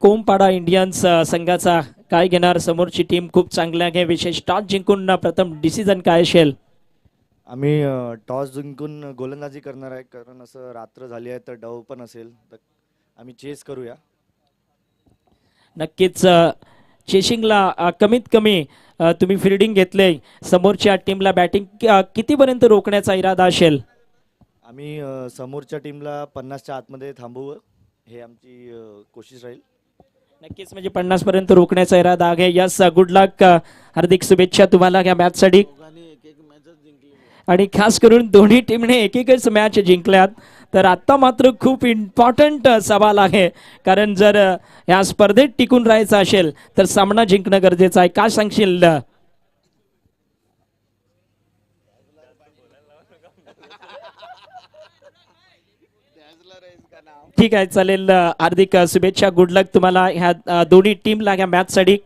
कोमपाडा इंडियन्स संघाचा, काय घेणार समोरची टीम खूप चांगली आहे, विशेष टॉस जिंकून प्रथम डिसिजन काय असेल? आम्ही टॉस जिंकून गोलंदाजी करणार आहे, कारण असं रात्र झाली आहे तर डाव पण असेल, तर आम्ही चेस करूया। नक्कीच चेसिंगला कमीत कमी तुम्ही फिल्डिंग घेतले, समोरच्या टीमला बॅटिंग कितीपर्यंत रोखण्याचा इरादा असेल? आम्ही समोरच्या टीमला 50च्या आतमध्ये थांबवू, हे आमची कोशिश राहील। नक्कीच, म्हणजे 50 पर्यंत रोखण्याचा इरादा आहे। यस, गुड लक, हार्दिक शुभेच्छा तुम्हाला या मॅच साठी। आणि खास करून दोन्ही टीमने एक एकच मॅच जिंकल्यात, तर आता मात्र खूप इम्पॉर्टंट सवाल आहे, कारण जर या स्पर्धेत टिकून राहायचं असेल तर सामना जिंकणं गरजेचं आहे। काय सांगशील? ठीक आहे, चालेल, हार्दिक शुभेच्छा, गुड लक तुम्हाला ह्या दोन्ही टीमला या मॅच साठी।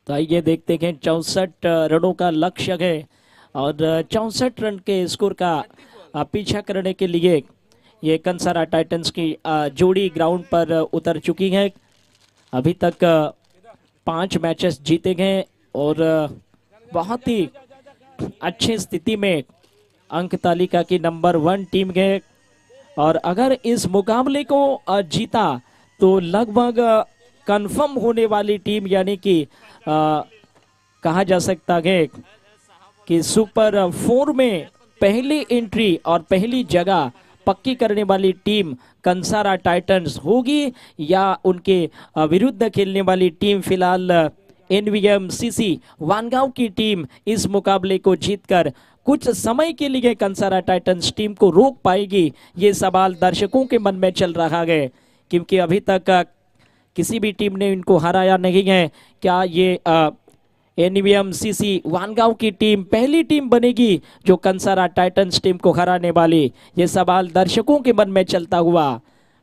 तो आइए देखते हैं 64 रनों का लक्ष्य है और 64 रन के स्कोर का पीछा करने के लिए ये कंसारा टाइटंस की जोड़ी ग्राउंड पर उतर चुकी है। अभी तक 5 मैचेस जीते गए और बहुत ही अच्छी स्थिति में अंक तालिका की नंबर 1 टीम है और अगर इस मुकाबले को जीता तो लगभग कंफर्म होने वाली टीम यानी कि कहा जा सकता है कि सुपर 4 में पहली एंट्री और पहली जगह पक्की करने वाली टीम कंसारा टाइटंस होगी या उनके विरुद्ध खेलने वाली टीम फिलहाल एनवीएमसीसी वानगांव की टीम इस मुकाबले को जीतकर कुछ समय के लिए कंसारा टाइटंस टीम को रोक पाएगी, ये सवाल दर्शकों के मन में चल रहा है क्योंकि अभी तक किसी भी टीम ने इनको हराया नहीं है। क्या ये एनवीएमसीसी वानगांव की टीम पहली टीम बनेगी जो कंसारा टाइटंस टीम को हराने वाली, ये सवाल दर्शकों के मन में चलता हुआ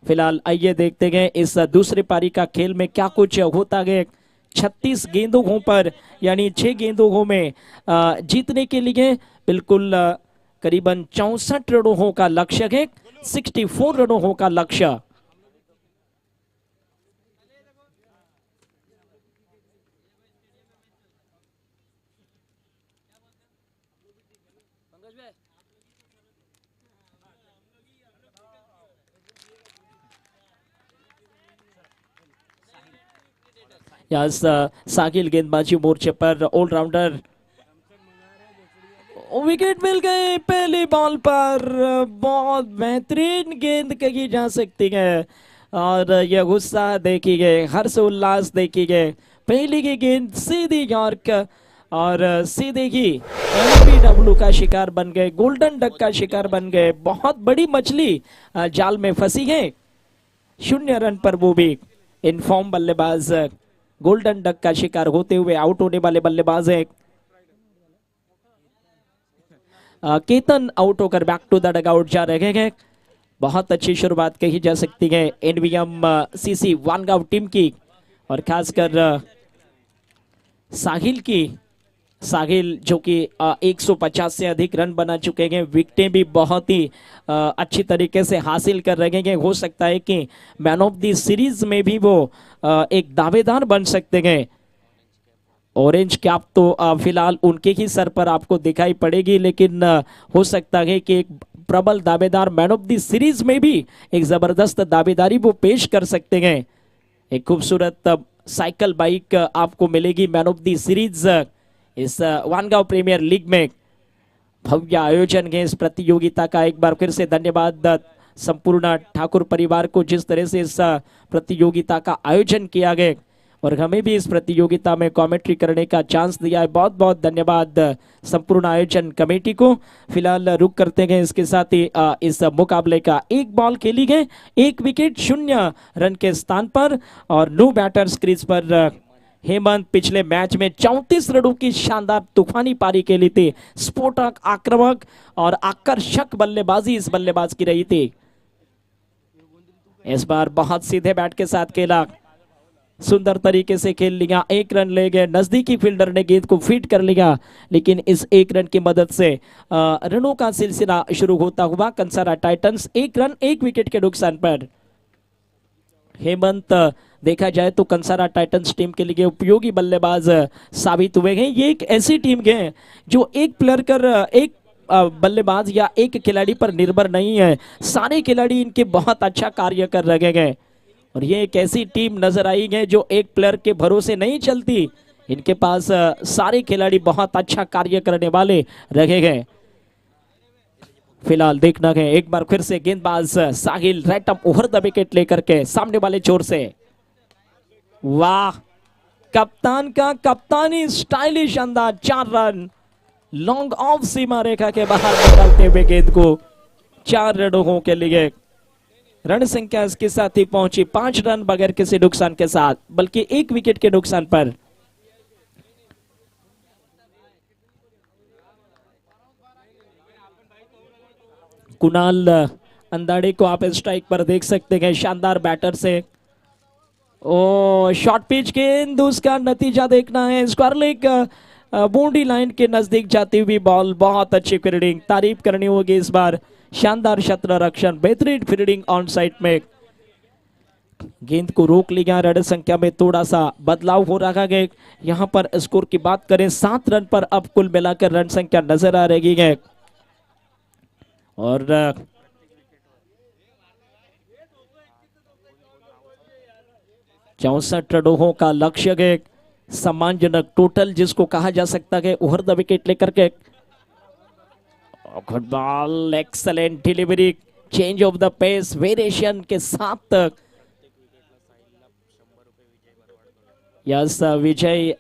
फिलहाल आइए देखते हैं इस दूसरी पारी का खेल में क्या कुछ होता है। 36 गेंदों पर यानी 6 गेंदों में जीतने के लिए बिल्कुल करीबन 64 रनों का लक्ष्य है, 64 रनों का लक्ष्य। साहिल गेंदबाजी मोर्चे पर ऑलराउंडर, विकेट मिल गई पहली बॉल पर, बहुत बेहतरीन गेंद कही जा सकती है और यह गुस्सा देखी गए, हर्ष उल्लास देखी गए। पहली की गेंद सीधी यॉर्क और सीधे ही एलबीडब्ल्यू का शिकार बन गए, गोल्डन डक का शिकार बन गए। बहुत बड़ी मछली जाल में फंसी है। 0 रन पर वो भी इनफॉर्म बल्लेबाज गोल्डन डक का शिकार होते हुए आउट होने वाले बल्लेबाज है केतन। आउट होकर बैक टू द डगआउट जा रहे हैं। बहुत अच्छी शुरुआत कही जा सकती है एनवीएमसीसी वानगांव टीम की और खासकर साहिल की। साहिल जो कि 150 से अधिक रन बना चुके हैं, विकेटें भी बहुत ही अच्छी तरीके से हासिल कर रहे हैं। हो सकता है कि मैन ऑफ द सीरीज में भी वो एक दावेदार बन सकते हैं। ऑरेंज कैप तो फिलहाल उनके ही सर पर आपको दिखाई पड़ेगी, लेकिन हो सकता है कि एक प्रबल दावेदार मैन ऑफ द सीरीज में भी एक जबरदस्त दावेदारी वो पेश कर सकते हैं। एक खूबसूरत साइकिल बाइक आपको मिलेगी मैन ऑफ द सीरीज इस वानगांव प्रीमियर लीग में। भव्य आयोजन है इस प्रतियोगिता का। एक बार फिर से धन्यवाद संपूर्ण ठाकुर परिवार को जिस तरह से इस प्रतियोगिता का आयोजन किया गया और हमें भी इस प्रतियोगिता में कमेंट्री करने का चांस दिया है। बहुत बहुत धन्यवाद संपूर्ण आयोजन कमेटी को। फिलहाल रुक करते हैं इसके साथ ही इस मुकाबले का एक बॉल खेली गई, 1 विकेट 0 रन के स्थान पर और नो बैटर्स क्रीज पर। हेमंत पिछले मैच में 34 रनों की शानदार तूफानी पारी खेली थी। स्फोटक, आक्रामक और आकर्षक बल्लेबाजी इस बल्लेबाज की रही थी। इस बार बहुत सीधे बैट के साथ खेला, सुंदर तरीके से खेल लिया, 1 रन ले गए। नजदीकी फील्डर ने गेंद को फीड कर लिया, लेकिन इस 1 रन की मदद से रनों का सिलसिला शुरू होता हुआ कंसारा टाइटंस 1 रन 1 विकेट के नुकसान पर। हेमंत देखा जाए तो कंसारा टाइटंस टीम के लिए उपयोगी बल्लेबाज साबित हुए हैं। ये एक ऐसी टीम है जो एक प्लेयर कर एक बल्लेबाज या एक खिलाड़ी पर निर्भर नहीं है, सारे खिलाड़ी इनके बहुत अच्छा कार्य कर रहे हैं। और ये एक ऐसी टीम नजर आई है जो एक प्लेयर के भरोसे नहीं चलती, इनके पास सारे खिलाड़ी बहुत अच्छा कार्य करने वाले रहे गए। फिलहाल देखना है एक बार फिर से गेंदबाज साहिल राइट अप ओवर द विकेट लेकर के सामने वाले छोर से, वाह कप्तान का कप्तानी स्टाइलिश अंदाज, 4 रन लॉन्ग ऑफ सीमा रेखा के बाहर निकालते हुए गेंद को 4 रनों के लिए। रन संख्या इसके साथ ही पहुंची 5 रन बगैर किसी नुकसान के साथ, बल्कि 1 विकेट के नुकसान पर। कुणाल अंदाड़े को आप स्ट्राइक पर देख सकते हैं, शानदार बैटर से। ओ शॉर्ट पिच गेंद, उसका नतीजा देखना है। स्क्वायर लेग बाउंड्री लाइन के नजदीक जाती हुई बॉल, बहुत अच्छी फील्डिंग, तारीफ करनी होगी इस बार। शानदार शतरंज रक्षण, बेहतरीन फील्डिंग ऑन साइड में। गेंद को रोक लिया, रन संख्या में थोड़ा सा बदलाव हो रहा है। यहां पर स्कोर की बात करें 7 रन पर अब कुल मिलाकर रन संख्या नजर आ रही है। और 64 रनों का लक्ष्य है, सम्मानजनक टोटल जिसको कहा जा सकता है ओवर द विकेट लेकर के। Good ball, excellent delivery, change of the pace variation के साथ। यस विजय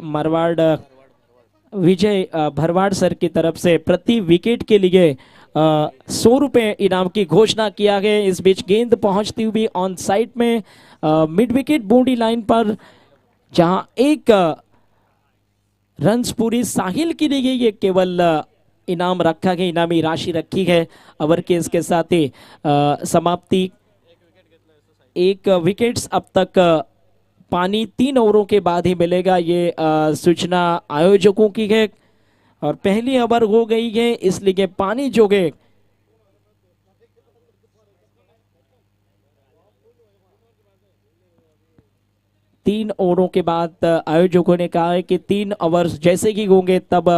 भरवाड़ सर की तरफ से प्रति विकेट के लिए 100 रुपए इनाम की घोषणा किया गया। इस बीच गेंद पहुंचती हुई ऑन साइड में मिड विकेट बाउंड्री लाइन पर, जहां एक रन्स पूरी साहिल के लिए ये केवल इनाम रखा गया, इनामी राशि रखी है। ओवर के इसके साथ ही समाप्ति, 1 विकेट्स अब तक पानी 3 ओवरों के बाद ही मिलेगा, ये सूचना आयोजकों की है। और पहली ओवर हो गई है, इसलिए पानी जो है तीन ओवरों के बाद आयोजकों ने कहा है कि 3 ओवर्स जैसे ही होंगे तब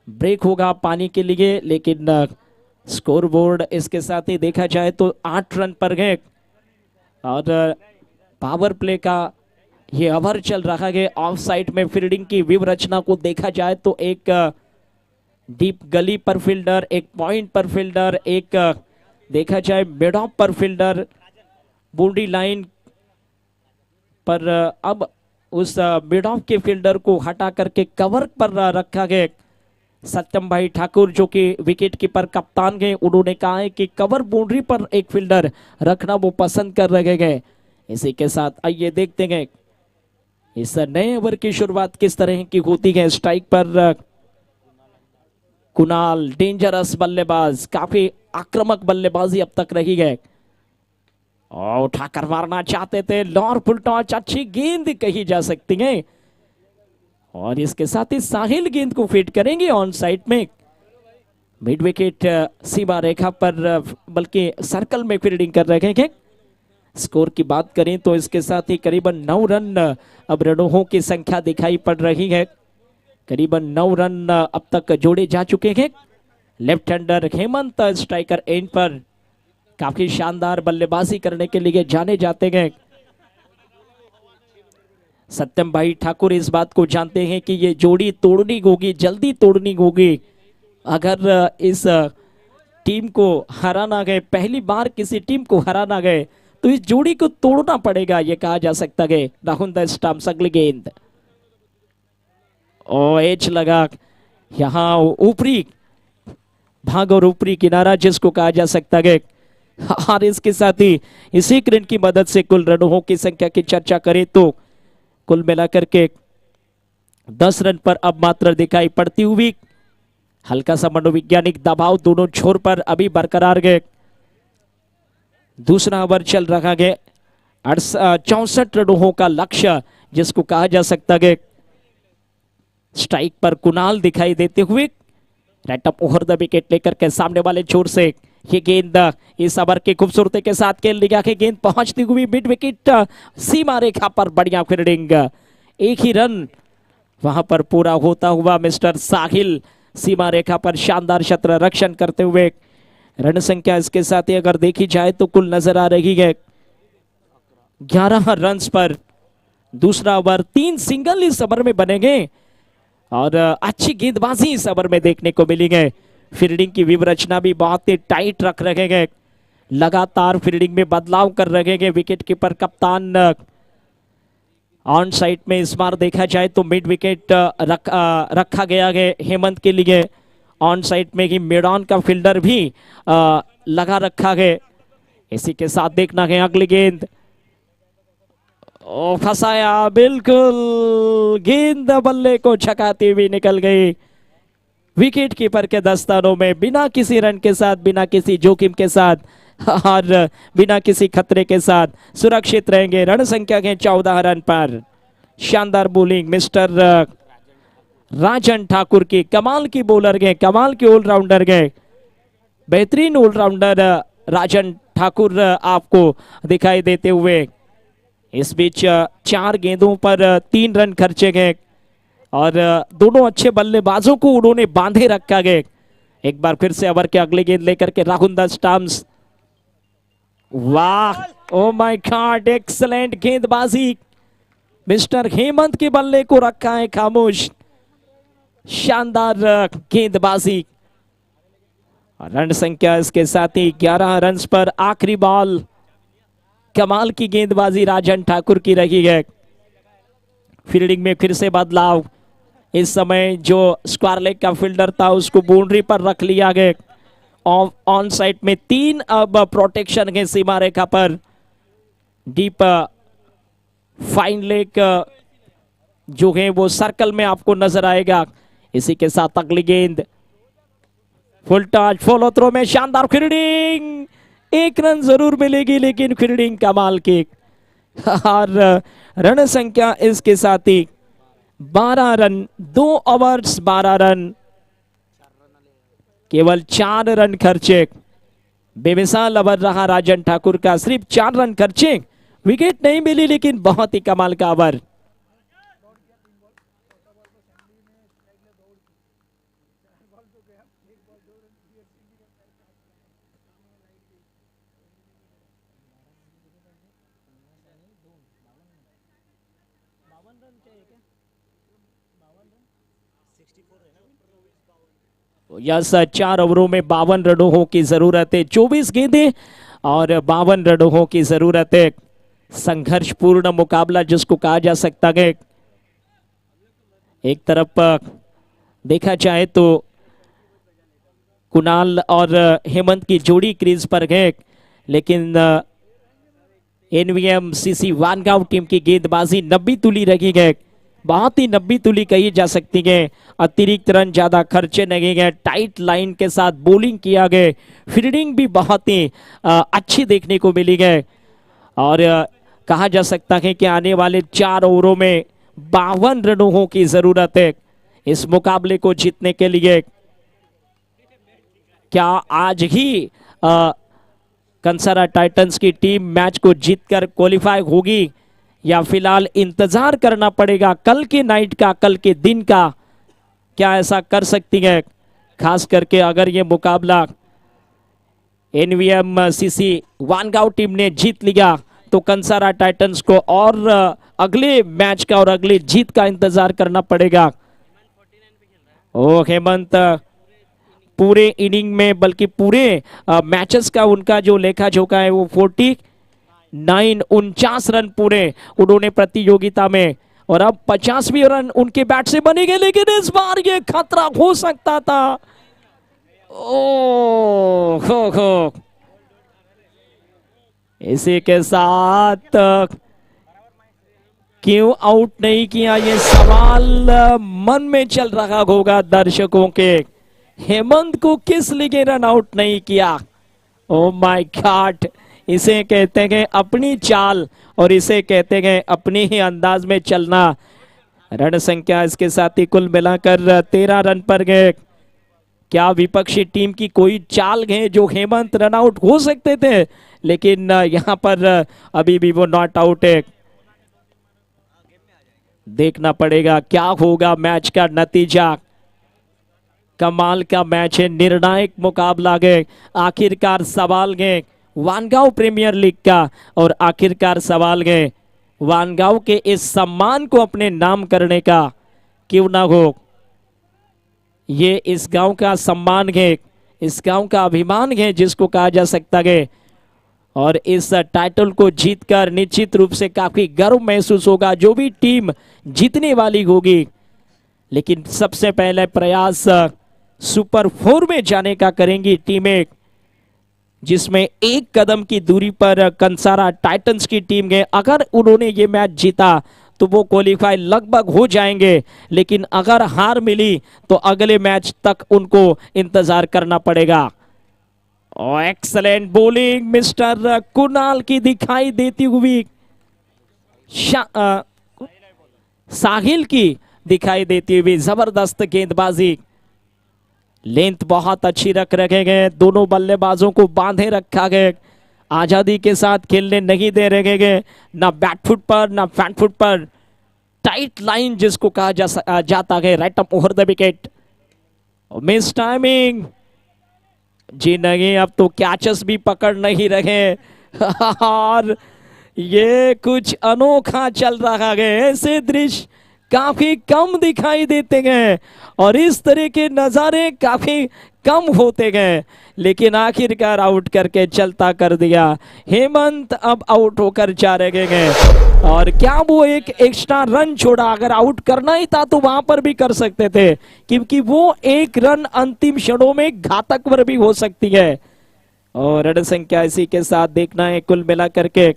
ब्रेक होगा पानी के लिए। लेकिन स्कोर बोर्ड इसके साथ ही देखा जाए तो 8 रन पर है। और पावर प्ले का ये ओवर चल रहा है। ऑफ साइड में फील्डिंग की व्यूहरचना को देखा जाए तो एक डीप गली पर फील्डर, एक पॉइंट पर फील्डर, एक देखा जाए मिड ऑफ पर फील्डर, बाउंड्री लाइन पर अब उस मिड ऑफ के फील्डर को हटा करके कवर पर रखा गया। सत्यम भाई ठाकुर जो कि विकेट कीपर कप्तान गए, उन्होंने कहा है कि कवर बाउंड्री पर एक फील्डर रखना वो पसंद कर रहे हैं। इसी के साथ आइए देखते हैं इस नए ओवर की शुरुआत किस तरह की होती है। स्ट्राइक पर कुणाल, डेंजरस बल्लेबाज, काफी आक्रामक बल्लेबाजी अब तक रही है। और उठाकर मारना चाहते थे, लॉर फुल टॉच, अच्छी गेंद कही जा सकती है। और इसके साथ ही साहिल गेंद को फीड करेंगे ऑन साइड में, मिड विकेट सीमा रेखा पर, बल्कि सर्कल में फील्डिंग कर रहे हैं। स्कोर की बात करें तो इसके साथ ही करीबन 9 रन अब रनों की संख्या दिखाई पड़ रही है। करीबन 9 रन अब तक जोड़े जा चुके हैं। Left hander Hemant striker end पर काफी शानदार बल्लेबाजी करने के लिए जाने जाते हैं। सत्यम भाई ठाकुर इस बात को जानते हैं कि ये जोड़ी तोड़नी होगी, जल्दी तोड़नी होगी। अगर इस टीम को हराना गए, पहली बार किसी टीम को हराना गए तो इस जोड़ी को तोड़ना पड़ेगा, ये कहा जा सकता है। राहुल द स्टंप्स, अगली गेंद ओ एच लगा, यहां ऊपरी भाग और ऊपरी किनारा जिसको कहा जा सकता है। और इसके साथ ही इसी रन की मदद से कुल रनों की संख्या की चर्चा करें तो कुल मिलाकर के 10 रन पर अब मात्र दिखाई पड़ती हुई। हल्का सा मनोवैज्ञानिक दबाव दोनों छोर पर अभी बरकरार गए। दूसरा ओवर चल रहा है, 64 रनों का लक्ष्य जिसको कहा जा सकता है। स्ट्राइक पर कुणाल दिखाई देते हुए, राइट अप ओवर द विकेट लेकर के सामने वाले छोर से ये गेंद इस ओवर की खूबसूरती के साथ खेल लिया कि गेंद पहुंचती हुई मिड विकेट सीमा रेखा पर बढ़िया फील्डिंग, एक ही रन वहां पर पूरा होता हुआ मिस्टर साहिल सीमा रेखा पर शानदार शत्र रक्षण करते हुए। रन संख्या इसके साथ ही अगर देखी जाए तो कुल नजर आ रही है 11 रन्स पर। दूसरा ओवर 3 सिंगल इस ओवर में बनेंगे और अच्छी गेंदबाजी इस ओवर में देखने को मिलेगी। फील्डिंग की व्यवस्था भी बहुत ही टाइट रख रहे हैं, लगातार फील्डिंग में बदलाव कर रहे हैं विकेट कीपर कप्तान। ऑन साइड में इस बार देखा जाए तो मिड विकेट रखा गया है हेमंत के लिए। ऑन साइड में ही मेडॉन का फील्डर भी लगा रखा है। इसी के साथ देखना है अगली गेंद, ओ फंसाया, बिल्कुल गेंद बल्ले को छकाती हुई निकल गई। विकेट कीपर के दस्तानों में बिना किसी रन के साथ, बिना किसी जोखिम के साथ और बिना किसी खतरे के साथ सुरक्षित रहेंगे। रन संख्या के 14 रन पर। शानदार बॉलिंग मिस्टर राजन ठाकुर की, कमाल की बॉलर गए, कमाल की ऑलराउंडर गए, बेहतरीन ऑलराउंडर राजन ठाकुर आपको दिखाई देते हुए। इस बीच 4 गेंदों पर 3 रन खर्चे गए और दोनों अच्छे बल्लेबाजों को उन्होंने बांधे रखा गया। एक बार फिर से ओवर के अगली गेंद लेकर के राहुल दास स्टाम्स, वाह, ओ माय गॉड, एक्सीलेंट गेंदबाजी। मिस्टर हेमंत के बल्ले को रखा है खामोश, शानदार गेंदबाजी। रन संख्या इसके साथ ही 11 रन पर। आखिरी बॉल, कमाल की गेंदबाजी राजन ठाकुर की रही है। फील्डिंग में फिर से बदलाव, इस समय जो स्क्वायर लेग का फील्डर था उसको बाउंड्री पर रख लिया गया। ऑन साइड में 3 अब प्रोटेक्शन है सीमा रेखा पर। डीप फाइन लेग जो है वो सर्कल में आपको नजर आएगा। इसी के साथ अगली गेंद, फुल टच, फॉलो थ्रो में शानदार फील्डिंग। 1 रन जरूर मिलेगी लेकिन फील्डिंग कमाल की। और रन संख्या इसके साथ ही 12 रन, 2 ओवर्स 12 रन, केवल 4 रन खर्चे। बेमिसाल ओवर रहा राजन ठाकुर का, सिर्फ 4 रन खर्चे, विकेट नहीं मिली लेकिन बहुत ही कमाल का ओवर। यस, 4 ओवरों में 52 रनों की जरूरत है। 24 गेंदें और 52 रनों की जरूरत है। संघर्षपूर्ण मुकाबला जिसको कहा जा सकता है। एक तरफ देखा जाए तो कुणाल और हेमंत की जोड़ी क्रीज पर है, लेकिन एनवीएम सीसी वानगांव टीम की गेंदबाजी 90 तुली रही है, बहुत ही 90 तुली कही जा सकती है। अतिरिक्त रन ज्यादा खर्चे नहीं गए, टाइट लाइन के साथ बॉलिंग किया गया, फील्डिंग भी बहुत ही अच्छी देखने को मिली है। और कहा जा सकता है कि आने वाले 4 ओवरों में 52 रनों की जरूरत है इस मुकाबले को जीतने के लिए। क्या आज ही कंसारा टाइटंस की टीम मैच को जीतकर क्वालिफाई होगी या फिलहाल इंतजार करना पड़ेगा कल के नाइट का, कल के दिन का? क्या ऐसा कर सकती है? खास करके अगर ये मुकाबला एनवीएम सीसी वानगांव टीम ने जीत लिया तो कंसारा टाइटंस को और अगले मैच का और अगले जीत का इंतजार करना पड़ेगा। ओ हेमंत पूरे इनिंग में, बल्कि पूरे मैचेस का उनका जो लेखा जोखा है वो 49 रन पूरे उन्होंने प्रतियोगिता में, और अब 50वीं रन उनके बैट से बनेंगे, लेकिन इस बार ये खतरा हो सकता था। ओ हो इसी के साथ क्यों आउट नहीं किया, ये सवाल मन में चल रहा होगा दर्शकों के। हेमंत को किस लिए रन आउट नहीं किया? ओ माय गॉड, इसे कहते हैं अपनी चाल और इसे कहते हैं अपनी ही अंदाज में चलना। रन संख्या इसके साथ ही कुल मिलाकर 13 रन पर गए। क्या विपक्षी टीम की कोई चाल है जो हेमंत रन आउट हो सकते थे, लेकिन यहाँ पर अभी भी वो नॉट आउट है। देखना पड़ेगा क्या होगा मैच का नतीजा। कमाल का मैच है, निर्णायक मुकाबला है। आखिरकार सवाल है वानगांव प्रीमियर लीग का, और आखिरकार सवाल है वानगांव के इस सम्मान को अपने नाम करने का। क्यों ना हो, ये इस गांव का सम्मान है, इस गांव का अभिमान है जिसको कहा जा सकता है। और इस टाइटल को जीतकर निश्चित रूप से काफी गर्व महसूस होगा जो भी टीम जीतने वाली होगी। लेकिन सबसे पहले प्रयास सुपर 4 में जाने का करेंगी टीमें, जिसमें एक कदम की दूरी पर कंसारा टाइटंस की टीम है। अगर उन्होंने ये मैच जीता तो वो क्वालिफाई लगभग हो जाएंगे, लेकिन अगर हार मिली तो अगले मैच तक उनको इंतजार करना पड़ेगा। और एक्सलेंट बॉलिंग मिस्टर कुणाल की दिखाई देती हुई, साहिल की दिखाई देती हुई जबरदस्त गेंदबाजी। लेंथ बहुत अच्छी रखे गए, दोनों बल्लेबाजों को बांधे रखा गया, आजादी के साथ खेलने नहीं दे रहे गए, ना बैटफुट पर ना फ्रंटफुट पर। टाइट लाइन जिसको कहा जाता है, राइट अप over the wicket. Miss timing जी नहीं, अब तो कैचेस भी पकड़ नहीं रहे और ये कुछ अनोखा चल रहा है। ऐसे दृश्य काफी कम दिखाई देते गए और इस तरह के नजारे काफी कम होते गए, लेकिन आखिरकार आउट करके चलता कर दिया। हेमंत अब आउट होकर जा रहे हैं और क्या वो एक एक्स्ट्रा रन छोड़ा, अगर आउट करना ही था तो वहां पर भी कर सकते थे, क्योंकि वो एक रन अंतिम क्षणों में घातक पर भी हो सकती है। और रन संख्या इसी के साथ देखना है कुल मिला करके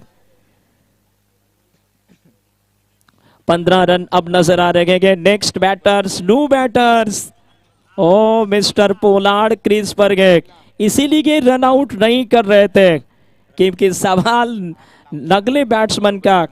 15 रन अब नजर आ रहे हैं। Next batters, new batters. Oh mister Pollard crease पर गए, इसीलिए रन आउट नहीं कर रहे थे, क्योंकि सवाल अगले बैट्समैन का।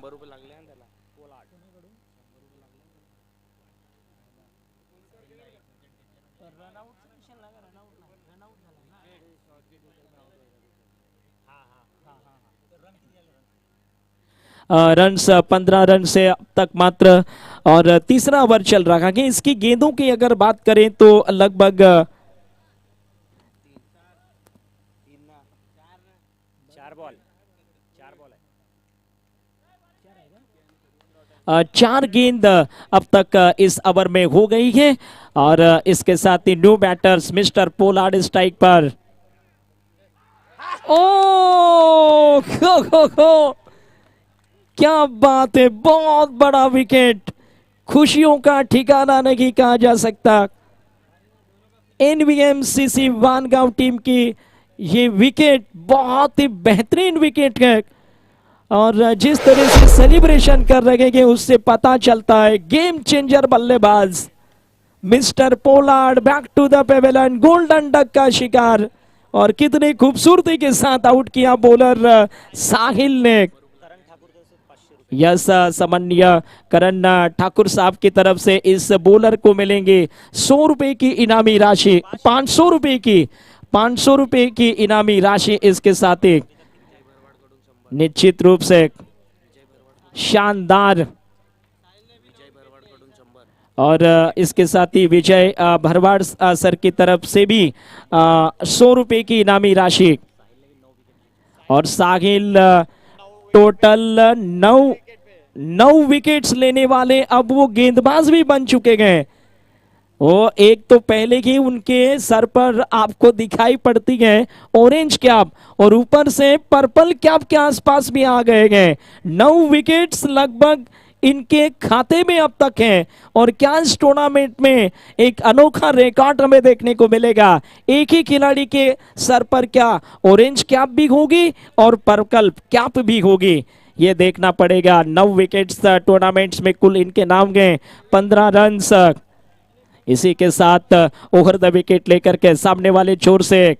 रन्स 15 रन से अब तक मात्र, और तीसरा ओवर चल रहा है। इसकी गेंदों की अगर बात करें तो लगभग 4 गेंद अब तक इस ओवर में हो गई है। और इसके साथ ही new batters mister Pollard strike पर। ओ हो। क्या बात है, बहुत बड़ा विकेट, खुशियों का ठिकाना नहीं कहा जा सकता। एनवीएमसीसी वानगांव टीम की ये विकेट बहुत ही बेहतरीन विकेट है और जिस तरह से सेलिब्रेशन कर रहे हैं उससे पता चलता है गेम चेंजर बल्लेबाज mister Pollard back to the pavilion, golden duck का शिकार। और कितनी खूबसूरती के साथ आउट किया बॉलर साहिल ने। यस, सामान्य करण ठाकुर साहब की तरफ से इस बॉलर को मिलेंगे 100 रुपए की इनामी राशि, 500 रुपए की इनामी राशि। इसके साथ ही निश्चित रूप से शानदार, और इसके साथ ही विजय भरवाड़ सर की तरफ से भी 100 रुपए की इनामी राशि। और साहिल टोटल 9 विकेट्स लेने वाले अब वो गेंदबाज भी बन चुके हैं। वो एक तो पहले ही उनके सर पर आपको दिखाई पड़ती है ऑरेंज कैप, और ऊपर से पर्पल कैप के आसपास भी आ गए हैं। 9 विकेट्स लगभग इनके खाते में अब तक हैं। और क्या इस टूर्नामेंट में एक अनोखा रिकॉर्ड हमें देखने को मिलेगा, एक ही खिलाड़ी के सर पर क्या ऑरेंज कैप भी होगी और पर्पल कैप भी होगी, ये देखना पड़ेगा। 9 विकेट्स टूर्नामेंट्स में कुल इनके नाम गए, 15 रन्स। इसी के साथ ओवर द विकेट लेकर के सामने वाले छोर से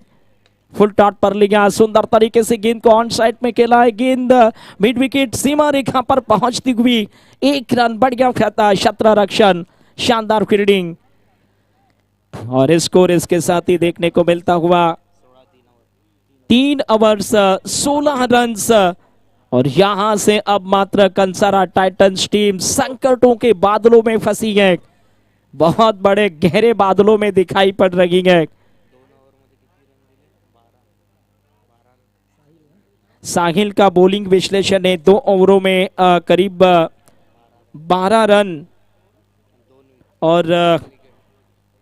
फुल टॉट पर लिया, सुंदर तरीके से गेंद को ऑन साइड में खेला है। गेंद मिड विकेट सीमा रेखा पर पहुंचती हुई 1 रन, बढ़िया खाता, 17 रक्षण, शानदार फील्डिंग। और स्कोर इसके साथ ही देखने को मिलता हुआ 3 ओवर्स 16 रन्स। और यहां से अब मात्र कंसारा टाइटंस टीम संकटों के बादलों में फंसी है, बहुत बड़े गहरे बादलों में दिखाई पड़ रही है। साहिल का बॉलिंग विश्लेषण है, 2 ओवरों में करीब 12 रन और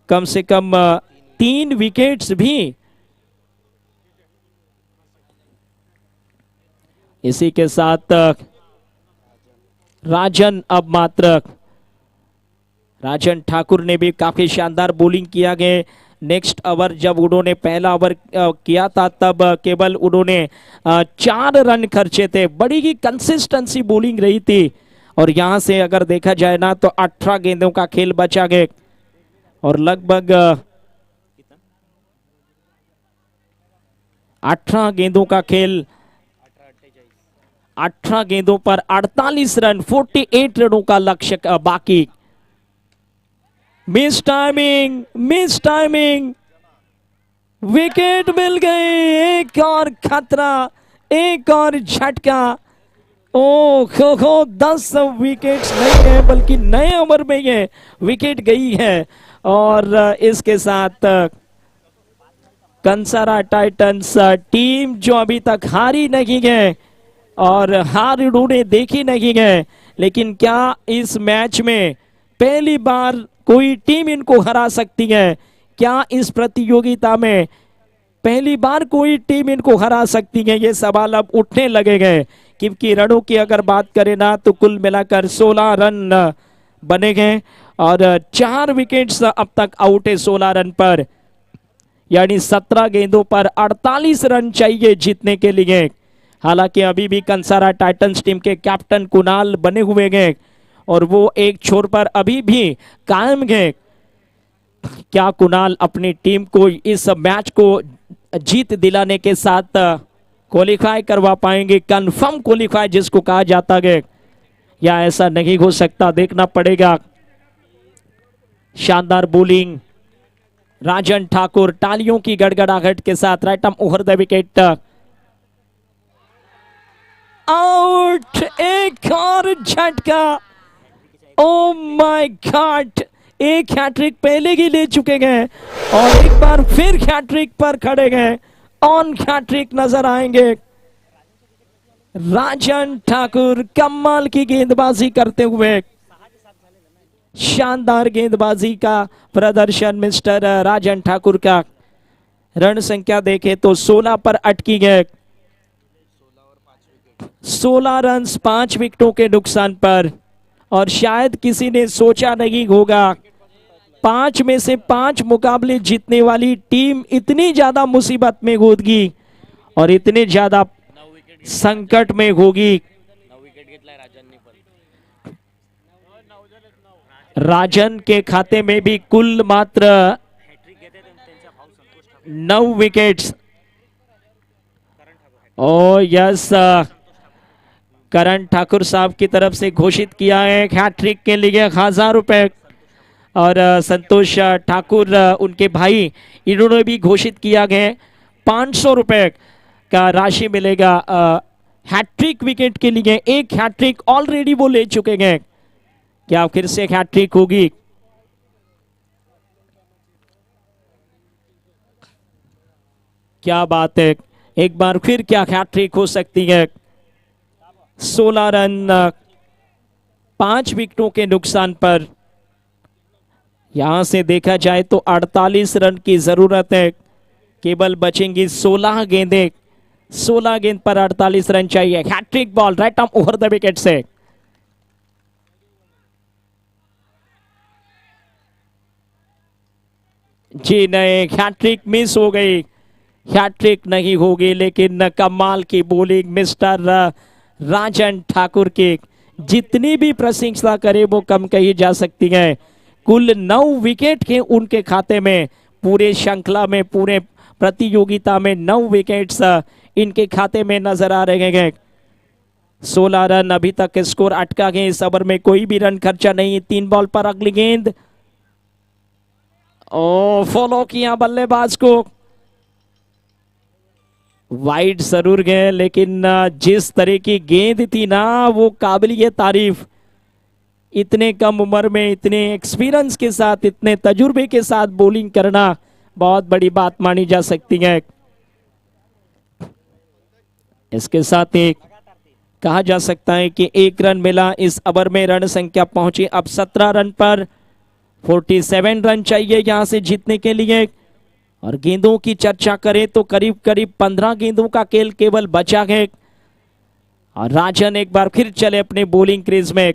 कम से कम 3 विकेट्स भी। इसी के साथ राजन ठाकुर ने भी काफी शानदार बॉलिंग किया गया। नेक्स्ट ओवर जब उन्होंने पहला ओवर किया था तब केवल उन्होंने 4 रन खर्चे थे, बड़ी ही कंसिस्टेंसी बॉलिंग रही थी। और यहां से अगर देखा जाए ना तो 18 गेंदों का खेल बचा गया और लगभग 18 गेंदों का खेल, 18 गेंदों पर 48 रन, 48 रनों का लक्ष्य बाकी। मिस टाइमिंग, विकेट मिल गई। एक और खतरा, एक और झटका। ओ 10 विकेट्स नहीं है बल्कि नए ओवर में ये विकेट गई है। और इसके साथ कंसारा टाइटंस टीम जो अभी तक हारी नहीं है और हार उन्होंने देखी नहीं है, लेकिन क्या इस मैच में पहली बार कोई टीम इनको हरा सकती है? क्या इस प्रतियोगिता में पहली बार कोई टीम इनको हरा सकती है? ये सवाल अब उठने लगेंगे, क्योंकि रनों की अगर बात करें ना तो कुल मिलाकर 16 रन बने गए और 4 विकेट्स अब तक आउट है 16 रन पर, यानी 17 गेंदों पर 48 रन चाहिए जीतने के लिए। हालांकि अभी भी कंसारा टाइटंस टीम के कैप्टन कुणाल बने हुए हैं और वो एक छोर पर अभी भी कायम है। क्या कुणाल अपनी टीम को इस मैच को जीत दिलाने के साथ क्वालिफाई करवा पाएंगे, कंफर्म क्वालिफाई जिसको कहा जाता है, या ऐसा नहीं हो सकता? देखना पड़ेगा। शानदार बॉलिंग राजन ठाकुर, तालियों की गड़गड़ाहट के साथ right arm over the wicket, out. एक और झटका, ओ माय गॉड, एक हैट्रिक पहले ही ले चुके हैं और एक बार फिर हैट्रिक पर खड़े गए, ऑन हैट्रिक नजर आएंगे। राजन ठाकुर कमाल की गेंदबाजी करते हुए, शानदार गेंदबाजी का प्रदर्शन मिस्टर राजन ठाकुर का। रन संख्या देखें तो 16 पर अटकी गए, 16 रन 5 विकेटों के नुकसान पर। और शायद किसी ने सोचा नहीं होगा 5 में से 5 मुकाबले जीतने वाली टीम इतनी ज्यादा मुसीबत में होगी और इतने ज्यादा संकट में होगी। राजन के खाते में भी कुल मात्र 9 विकेट्स। ओ यस, करण ठाकुर साहब की तरफ से घोषित किया है हैट्रिक के लिए 1000 रुपए, और संतोष ठाकुर उनके भाई, इन्होंने भी घोषित किया गया 500 रुपए का राशि मिलेगा हैट्रिक विकेट के लिए। एक हैट्रिक ऑलरेडी वो ले चुके हैं, क्या फिर से हैट्रिक होगी? क्या बात है, एक बार फिर क्या हैट्रिक हो सकती है? 16 रन 5 विकेटों के नुकसान पर। यहां से देखा जाए तो 48 रन की जरूरत है, केवल बचेंगी 16 गेंदें, 16 गेंद पर 48 रन चाहिए। Hattrick ball right arm over the wicket से, जी नहीं, हैट्रिक मिस हो गई, हैट्रिक नहीं होगी। लेकिन कमाल की बॉलिंग मिस्टर राजन ठाकुर की, जितनी भी प्रशंसा करे वो कम कही जा सकती है। कुल 9 विकेट के उनके खाते में, पूरे श्रृंखला में, पूरे प्रतियोगिता में 9 विकेट्स इनके खाते में नजर आ रहे हैं। 16 रन अभी तक स्कोर अटका गया, इस ओवर में कोई भी रन खर्चा नहीं। 3 बॉल पर अगली गेंद, ओ फॉलो किया बल्लेबाज को, वाइड जरूर गए लेकिन जिस तरह की गेंद थी ना वो काबिलियत तारीफ। इतने कम उम्र में इतने एक्सपीरियंस के साथ इतने तजुर्बे के साथ बॉलिंग करना बहुत बड़ी बात मानी जा सकती है। इसके साथ एक कहा जा सकता है कि 1 रन मिला इस ओवर में। रन संख्या पहुंची अब 17 रन पर। 47 रन चाहिए यहां से जीतने के लिए। और गेंदों की चर्चा करें तो करीब करीब 15 गेंदों का खेल केवल बचा है। और राजन एक बार फिर चले अपने बॉलिंग क्रीज में।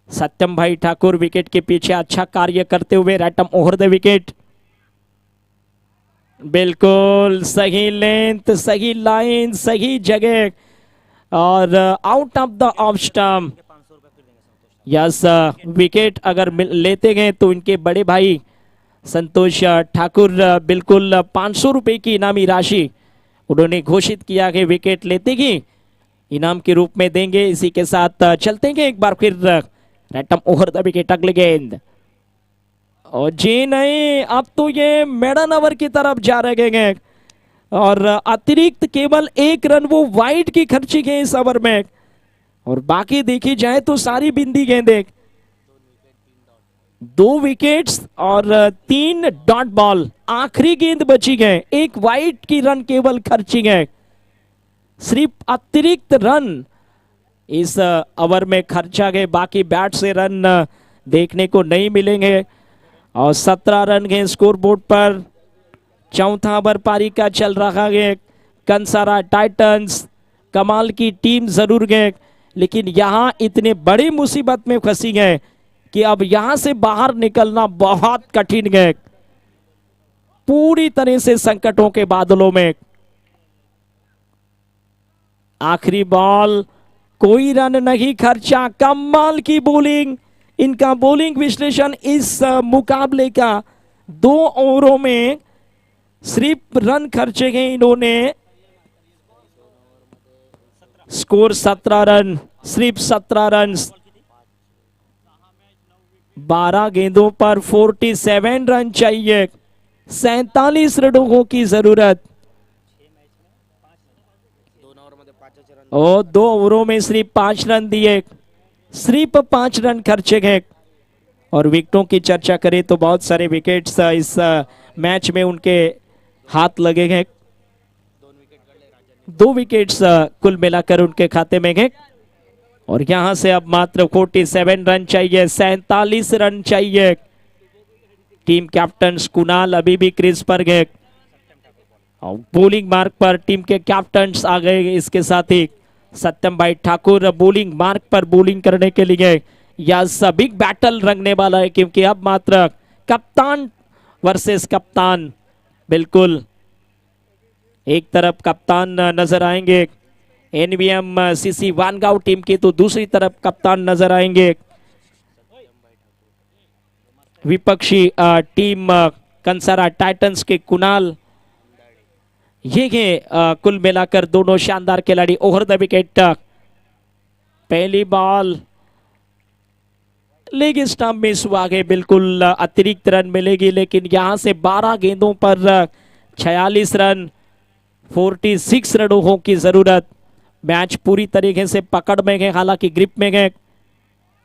सत्यम भाई ठाकुर विकेट के पीछे अच्छा कार्य करते हुए रैटम ओवर द विकेट। बिल्कुल सही लेंथ, सही लाइन, सही जगह और out of the off stump. Yes, wicket अगर लेते गए तो इनके बड़े भाई संतोष ठाकुर बिल्कुल 500 रुपए की इनामी राशि उन्होंने घोषित किया कि विकेट लेते ही इनाम के रूप में देंगे। इसी के साथ चलते हैं एक बार फिर रैटम ओवर द विकेट। अगले गेंद और जी नहीं, अब तो ये मेडन ओवर की तरफ जा रहे हैं और अतिरिक्त केवल 1 रन वो वाइड की खर्ची गई इस ओवर में। और बाकी देखी जाए तो सारी बिंदी गेंदें, 2 विकेट्स और 3 डॉट बॉल। आखिरी गेंद बची गए, 1 वाइड की रन केवल खर्ची गए। सिर्फ अतिरिक्त रन इस ओवर में खर्चा गए, बाकी बैट से रन देखने को नहीं मिलेंगे। और 17 रन के स्कोर बोर्ड पर। चौथा ओवर पारी का चल रहा है। कंसारा टाइटंस कमाल की टीम जरूर गए लेकिन यहां इतने बड़ी मुसीबत में फंसी गए कि अब यहां से बाहर निकलना बहुत कठिन है। पूरी तरह से संकटों के बादलों में। आखिरी बॉल, कोई रन नहीं खर्चा। कमाल की बॉलिंग। इनका बॉलिंग विश्लेषण इस मुकाबले का 2 ओवरों में सिर्फ रन खर्चे गए इन्होंने। स्कोर 17 रन, सिर्फ 17 रन। 12 गेंदों पर 47 रन चाहिए। 47 रनों की जरूरत। और 2 ओवरों में सिर्फ 5 रन दिए, सिर्फ 5 रन खर्चे गए। और विकेटों की चर्चा करें तो बहुत सारे विकेट्स इस मैच में उनके हाथ लगे हैं। 2 विकेट्स कुल मिलाकर उनके खाते में गए। और यहां से अब मात्र 47 रन चाहिए, 47 रन चाहिए। टीम कैप्टन कुणाल अभी भी क्रीज पर गए और बॉलिंग मार्क पर टीम के कैप्टन्स आ गए। इसके साथ ही सत्यम भाई ठाकुर बॉलिंग मार्क पर बॉलिंग करने के लिए यह बिग बैटल रंगने वाला है क्योंकि अब मात्र कप्तान वर्सेस कप्तान। बिल्कुल एक तरफ कप्तान नजर आएंगे एनवीएम सीसी वानगांव टीम की, तो दूसरी तरफ कप्तान नजर आएंगे विपक्षी टीम कंसारा टाइटंस के कुणाल। ये कुल मिलाकर दोनों शानदार खिलाड़ी ओवर द विकेट। पहली बॉल लेग स्टंप मिस हुआ गए, बिल्कुल अतिरिक्त रन मिलेगी लेकिन यहां से 12 गेंदों पर 46 रन, 46 रनों की जरूरत। मैच पूरी तरीके से पकड़ में गए, हालांकि ग्रिप में गए।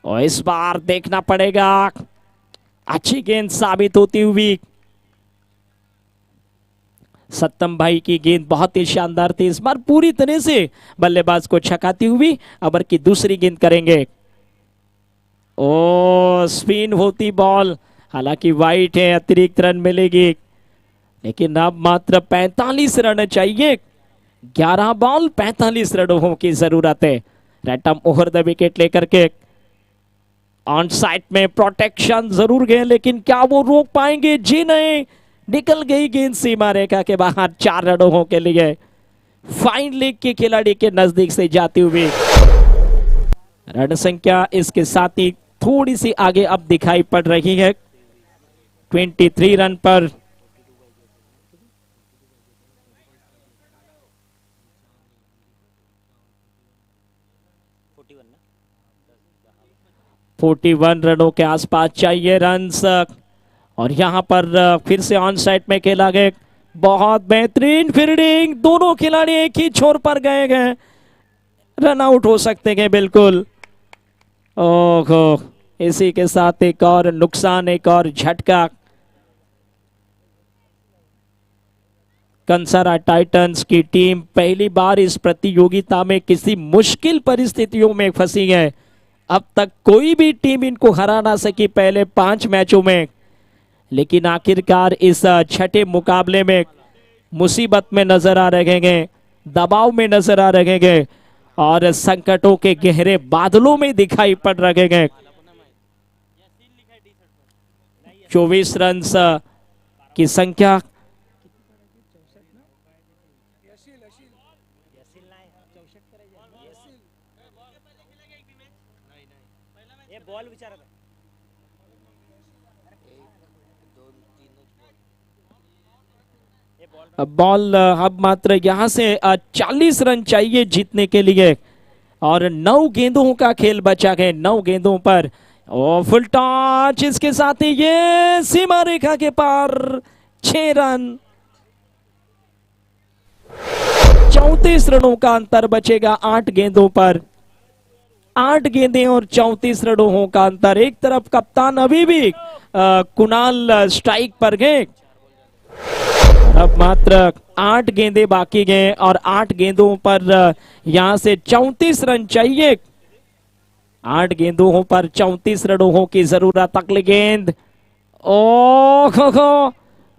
और इस बार देखना पड़ेगा, अच्छी गेंद साबित होती हुई। सत्यम भाई की गेंद बहुत ही शानदार थी, इस बार पूरी तरह से बल्लेबाज को छकाती हुई ओवर की दूसरी गेंद करेंगे। ओ स्पिन होती बॉल, हालांकि वाइट है, अतिरिक्त रन मिलेगी लेकिन अब मात्र 45 रन चाहिए। 11 बॉल 45 रनों की जरूरत है। रैटम ओवर द विकेट लेकर के ऑन साइड में प्रोटेक्शन जरूर गए लेकिन क्या वो रोक पाएंगे? जी नहीं, निकल गई गेंद सीमा रेखा के बाहर 4 रनों के लिए। फाइन लेग के खिलाड़ी के नजदीक से जाती हुई रन संख्या इसके साथ ही थोड़ी सी आगे अब दिखाई पड़ रही है। 23 रन पर 41 रनों के आसपास चाहिए रन्स। और यहाँ पर फिर से ऑन साइड में खेला गया। बहुत बेहतरीन फील्डिंग, दोनों खिलाड़ी एक ही छोर पर गए रन आउट हो सकते हैं बिल्कुल। ओहो, इसी के साथ एक और नुकसान, एक और झटका। कंसारा टाइटंस की टीम पहली बार इस प्रतियोगिता में किसी मुश्किल परिस्थितियों में फंसी है। अब तक कोई भी टीम इनको हरा ना सकी पहले 5 मैचों में, लेकिन आखिरकार इस छठे मुकाबले में मुसीबत में नजर आ रहे हैं, दबाव में नजर आ रहे हैं और संकटों के गहरे बादलों में दिखाई पड़ रहे हैं। 24 रन की संख्या। बॉल अब मात्र यहां से 40 रन चाहिए जीतने के लिए और 9 गेंदों का खेल बचा है। 9 गेंदों पर फुल टॉच, इसके साथ ही ये सीमा रेखा के पार 6 रन। 34 रनों का अंतर बचेगा 8 गेंदों पर। 8 गेंदें और 34 रनों का अंतर। एक तरफ कप्तान अभी भी कुणाल स्ट्राइक पर गए। अब मात्र 8 गेंदें बाकी गए और 8 गेंदों पर यहां से 34 रन चाहिए। 8 गेंदों पर 34 रनों की जरूरत। अगली गेंद, ओ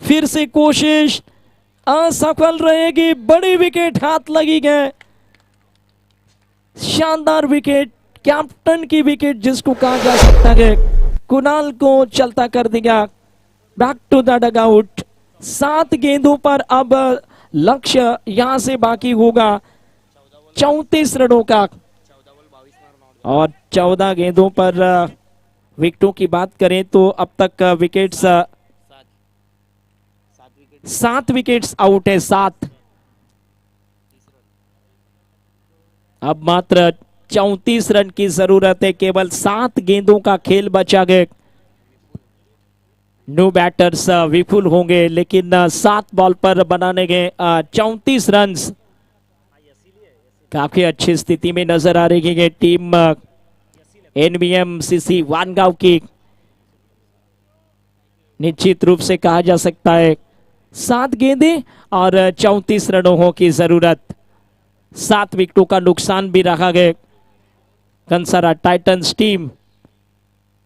फिर से कोशिश असफल रहेगी। बड़ी विकेट हाथ लगी गए। शानदार विकेट, कैप्टन की विकेट जिसको कहा जा सकता है। कुणाल को चलता कर दिया। Back to the dugout. 7 गेंदों पर अब लक्ष्य यहां से बाकी होगा 34 रनों का और 14 गेंदों पर विकेटों की बात करें तो अब तक विकेट्स 7 विकेट्स आउट है। 7। अब मात्र 34 रन की जरूरत है। केवल 7 गेंदों का खेल बचा गया। न्यू बैटर्स विपुल होंगे, लेकिन 7 बॉल पर बनाने गए 34 रन। काफी अच्छी स्थिति में नजर आ रही है टीम NBMCC वानगांव की। निश्चित रूप से कहा जा सकता है 7 गेंदें और 34 रनों की जरूरत। 7 विकेटों का नुकसान भी रहा गया। कंसारा टाइटंस टीम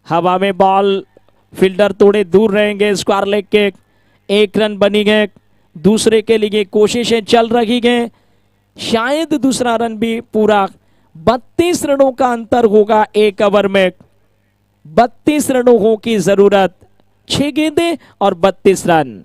हवा में बॉल, फील्डर थोड़े दूर रहेंगे। स्क्वायर लेग के 1 रन बनी गए। दूसरे के लिए कोशिशें चल रही हैं, शायद दूसरा रन भी पूरा। 32 रनों का अंतर होगा 1 ओवर में। 32 रनों की जरूरत। 6 गेंदें और 32 रन।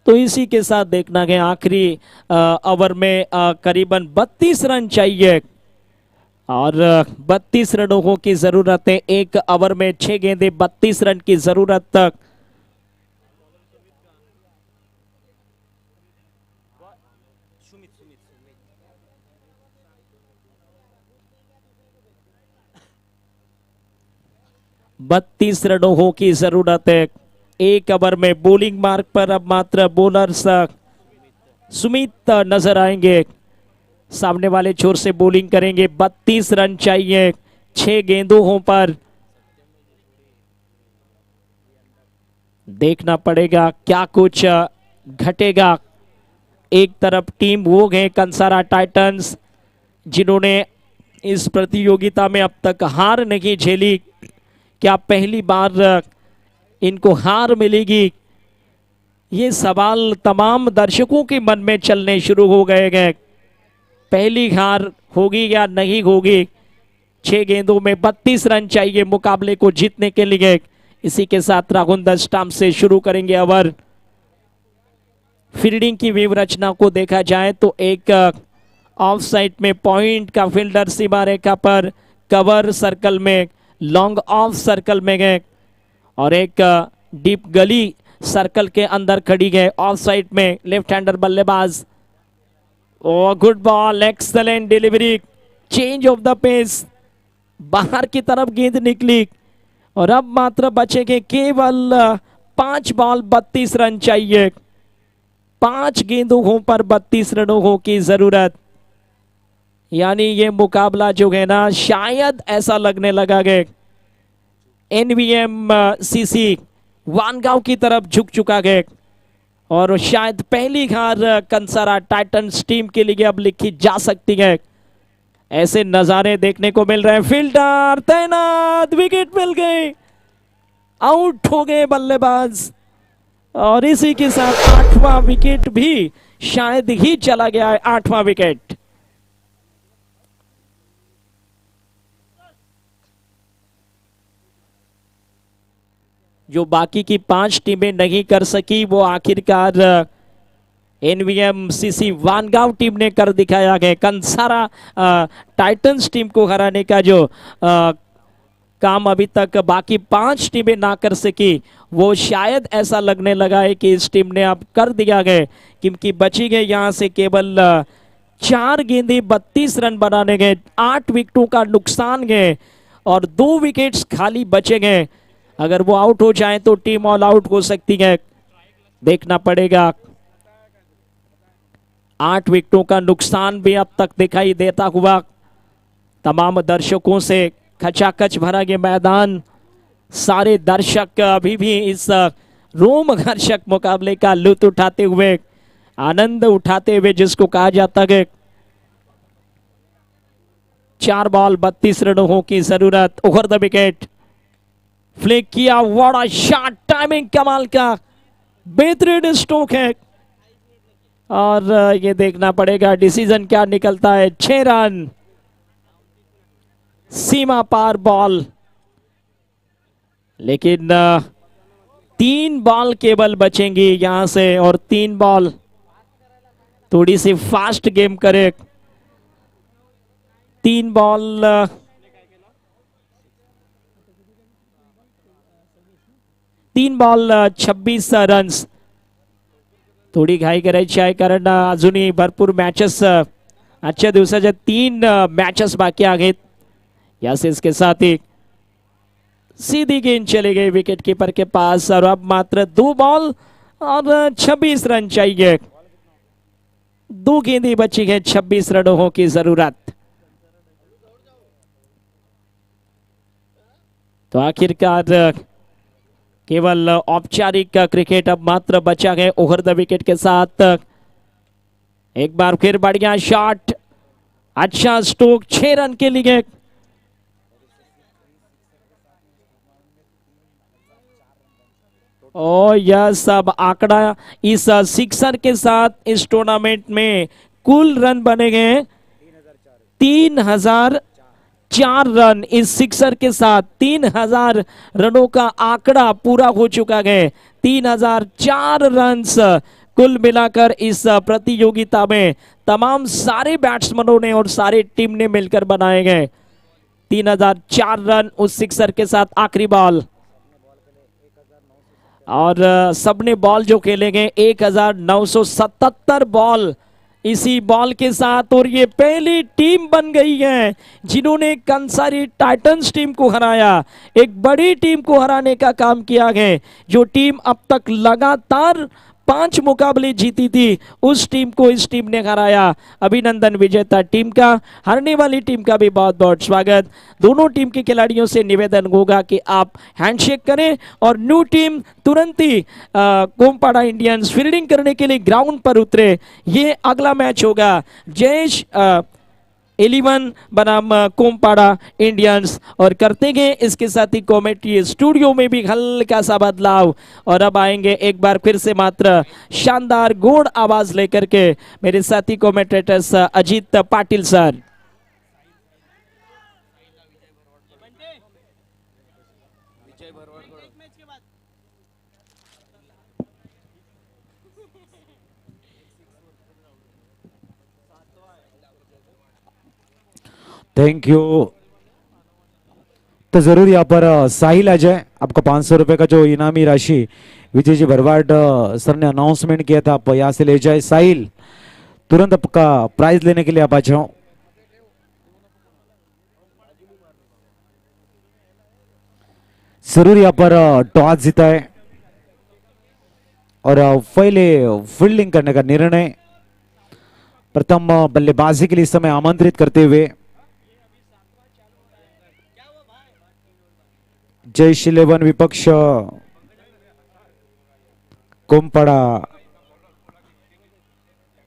तो इसी के साथ देखना है आखिरी ओवर में करीबन 32 रन चाहिए और 32 रनों की जरूरत है। 1 ओवर में 6 गेंदें, 32 रन की जरूरत तक। बत्तीस रनों की जरूरत है। 1 ओवर में बॉलिंग मार्क पर अब मात्र बॉलर्स सुमित नजर आएंगे। सामने वाले छोर से बॉलिंग करेंगे। 32 रन चाहिए 6 गेंदों पर। देखना पड़ेगा क्या कुछ घटेगा। एक तरफ टीम वो है कंसारा टाइटंस, जिन्होंने इस प्रतियोगिता में अब तक हार नहीं झेली। क्या पहली बार इनको हार मिलेगी? ये सवाल तमाम दर्शकों के मन में चलने शुरू हो गए हैं। पहली हार होगी या नहीं होगी? 6 गेंदों में 32 रन चाहिए मुकाबले को जीतने के लिए। इसी के साथ राहुल स्टंप से शुरू करेंगे ओवर। फील्डिंग की व्यूहरचना को देखा जाए तो एक ऑफ साइड में पॉइंट का फील्डर सीमा रेखा पर, कवर सर्कल में, लॉन्ग ऑफ सर्कल में गए और एक डीप गली सर्कल के अंदर खड़ी गए। ऑफ साइड में लेफ्ट हैंडर बल्लेबाज। Oh good ball, excellent delivery, change of the pace, बाहर की तरफ गेंद निकली और अब मात्र बचेंगे केवल 5 बॉल 32 रन चाहिए। 5 गेंदों पर 32 रनों की जरूरत। यानी ये मुकाबला जो है ना, शायद ऐसा लगने लगा कि एनवीएम सीसी वानगांव की तरफ झुक चुका है और शायद पहली हार कंसारा टाइटंस टीम के लिए अब लिखी जा सकती है। ऐसे नजारे देखने को मिल रहे हैं। फील्डर तैनात, विकेट मिल गई, आउट हो गए बल्लेबाज और इसी के साथ 8वां विकेट भी शायद ही चला गया है। 8वां विकेट। जो बाकी की 5 टीमें नहीं कर सकी वो आखिरकार एनवीएम सीसी वानगांव टीम ने कर दिखाया है। कंसारा टाइटंस टीम को हराने का जो काम अभी तक बाकी 5 टीमें ना कर सकी, वो शायद ऐसा लगने लगा है कि इस टीम ने अब कर दिया है, क्योंकि बची गए यहां से केवल 4 गेंदें 32 रन बनाने गए। 8 विकेटों का नुकसान गए और 2 विकेट्स खाली बचे गए। अगर वो आउट हो जाए तो टीम ऑल आउट हो सकती है, देखना पड़ेगा। 8 विकेटों का नुकसान भी अब तक दिखाई देता हुआ। तमाम दर्शकों से खचाखच भरा ये मैदान, सारे दर्शक अभी भी इस रोमहर्षक मुकाबले का लुत्फ उठाते हुए, आनंद उठाते हुए जिसको कहा जाता है। 4 बॉल 32 रनों की जरूरत। ओवर द विकेट, फ्लिक किया, बड़ा शॉट, टाइमिंग कमाल का, बेहतरीन स्ट्रोक है और ये देखना पड़ेगा डिसीजन क्या निकलता है। 6 रन, सीमा पार बॉल, लेकिन 3 बॉल केवल बचेंगी यहां से और 3 बॉल थोड़ी सी फास्ट गेम करे। 3 बॉल 26 रन्स। थोडी घाई करायची आहे कारण अजूनही भरपूर मॅचेस आजच्या दिवसाच्या 3 मॅचेस बाकी आहेत। या सीरीज के साथ ही सीधी गेंद चली गई विकेट कीपर के पास और अब मात्र 2 बॉल और 26 रन चाहिए। 2 गेंदें बची है, 26 रनों की जरूरत। तो आखिरकार केवल औपचारिक क्रिकेट अब मात्र बचा है ओवर द विकेट के साथ। एक बार फिर बढ़िया शॉट, अच्छा स्ट्रोक, 6 रन के लिए। और यह सब आंकड़ा इस सिक्सर के साथ इस टूर्नामेंट में कुल रन बने गए 3004 रन। इस सिक्सर के साथ 3000 रनों का आंकड़ा पूरा हो चुका है। 3004 रन कुल मिलाकर इस प्रतियोगिता में तमाम सारे बैट्समैनों ने और सारे टीम ने मिलकर बनाए गए। 3004 रन उस सिक्सर के साथ। आखिरी बॉल और सबने बॉल जो खेले गए 1977 बॉल इसी बॉल के साथ, और ये पहली टीम बन गई है जिन्होंने कंसारी टाइटंस टीम को हराया। एक बड़ी टीम को हराने का काम किया है। जो टीम अब तक लगातार 5 मुकाबले जीती थी, उस टीम को इस टीम ने हराया। अभिनंदन विजेता टीम का, हारने वाली टीम का भी बहुत बहुत स्वागत। दोनों टीम के खिलाड़ियों से निवेदन होगा कि आप हैंडशेक करें और न्यू टीम तुरंत ही कोमपाड़ा इंडियंस फील्डिंग करने के लिए ग्राउंड पर उतरे। ये अगला मैच होगा जयेश 11 बनाम कोमपाड़ा इंडियंस। और करते गए इसके साथ ही कॉमेंट्री स्टूडियो में भी हल्का सा बदलाव, और अब आएंगे एक बार फिर से मात्र शानदार गोड़ आवाज लेकर के मेरे साथी commentators Ajit Patil sir. Thank you. तो जरूर यहाँ पर साहिल आ जाए, आपका 500 रुपए का जो इनामी राशि विजय जी भरवाड सर ने अनाउंसमेंट किया था, आप यहाँ से ले जाए। साहिल तुरंत आपका प्राइज लेने के लिए आप आ जाओ। जरूर यहाँ पर टॉस जीता है और पहले फील्डिंग करने का निर्णय प्रथम बल्लेबाजी के लिए इस समय आमंत्रित करते हुए जय 11 विपक्ष कोमपड़ा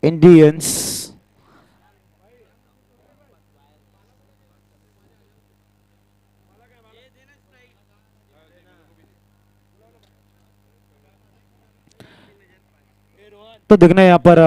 इंडियंस। तो देखना यहाँ पर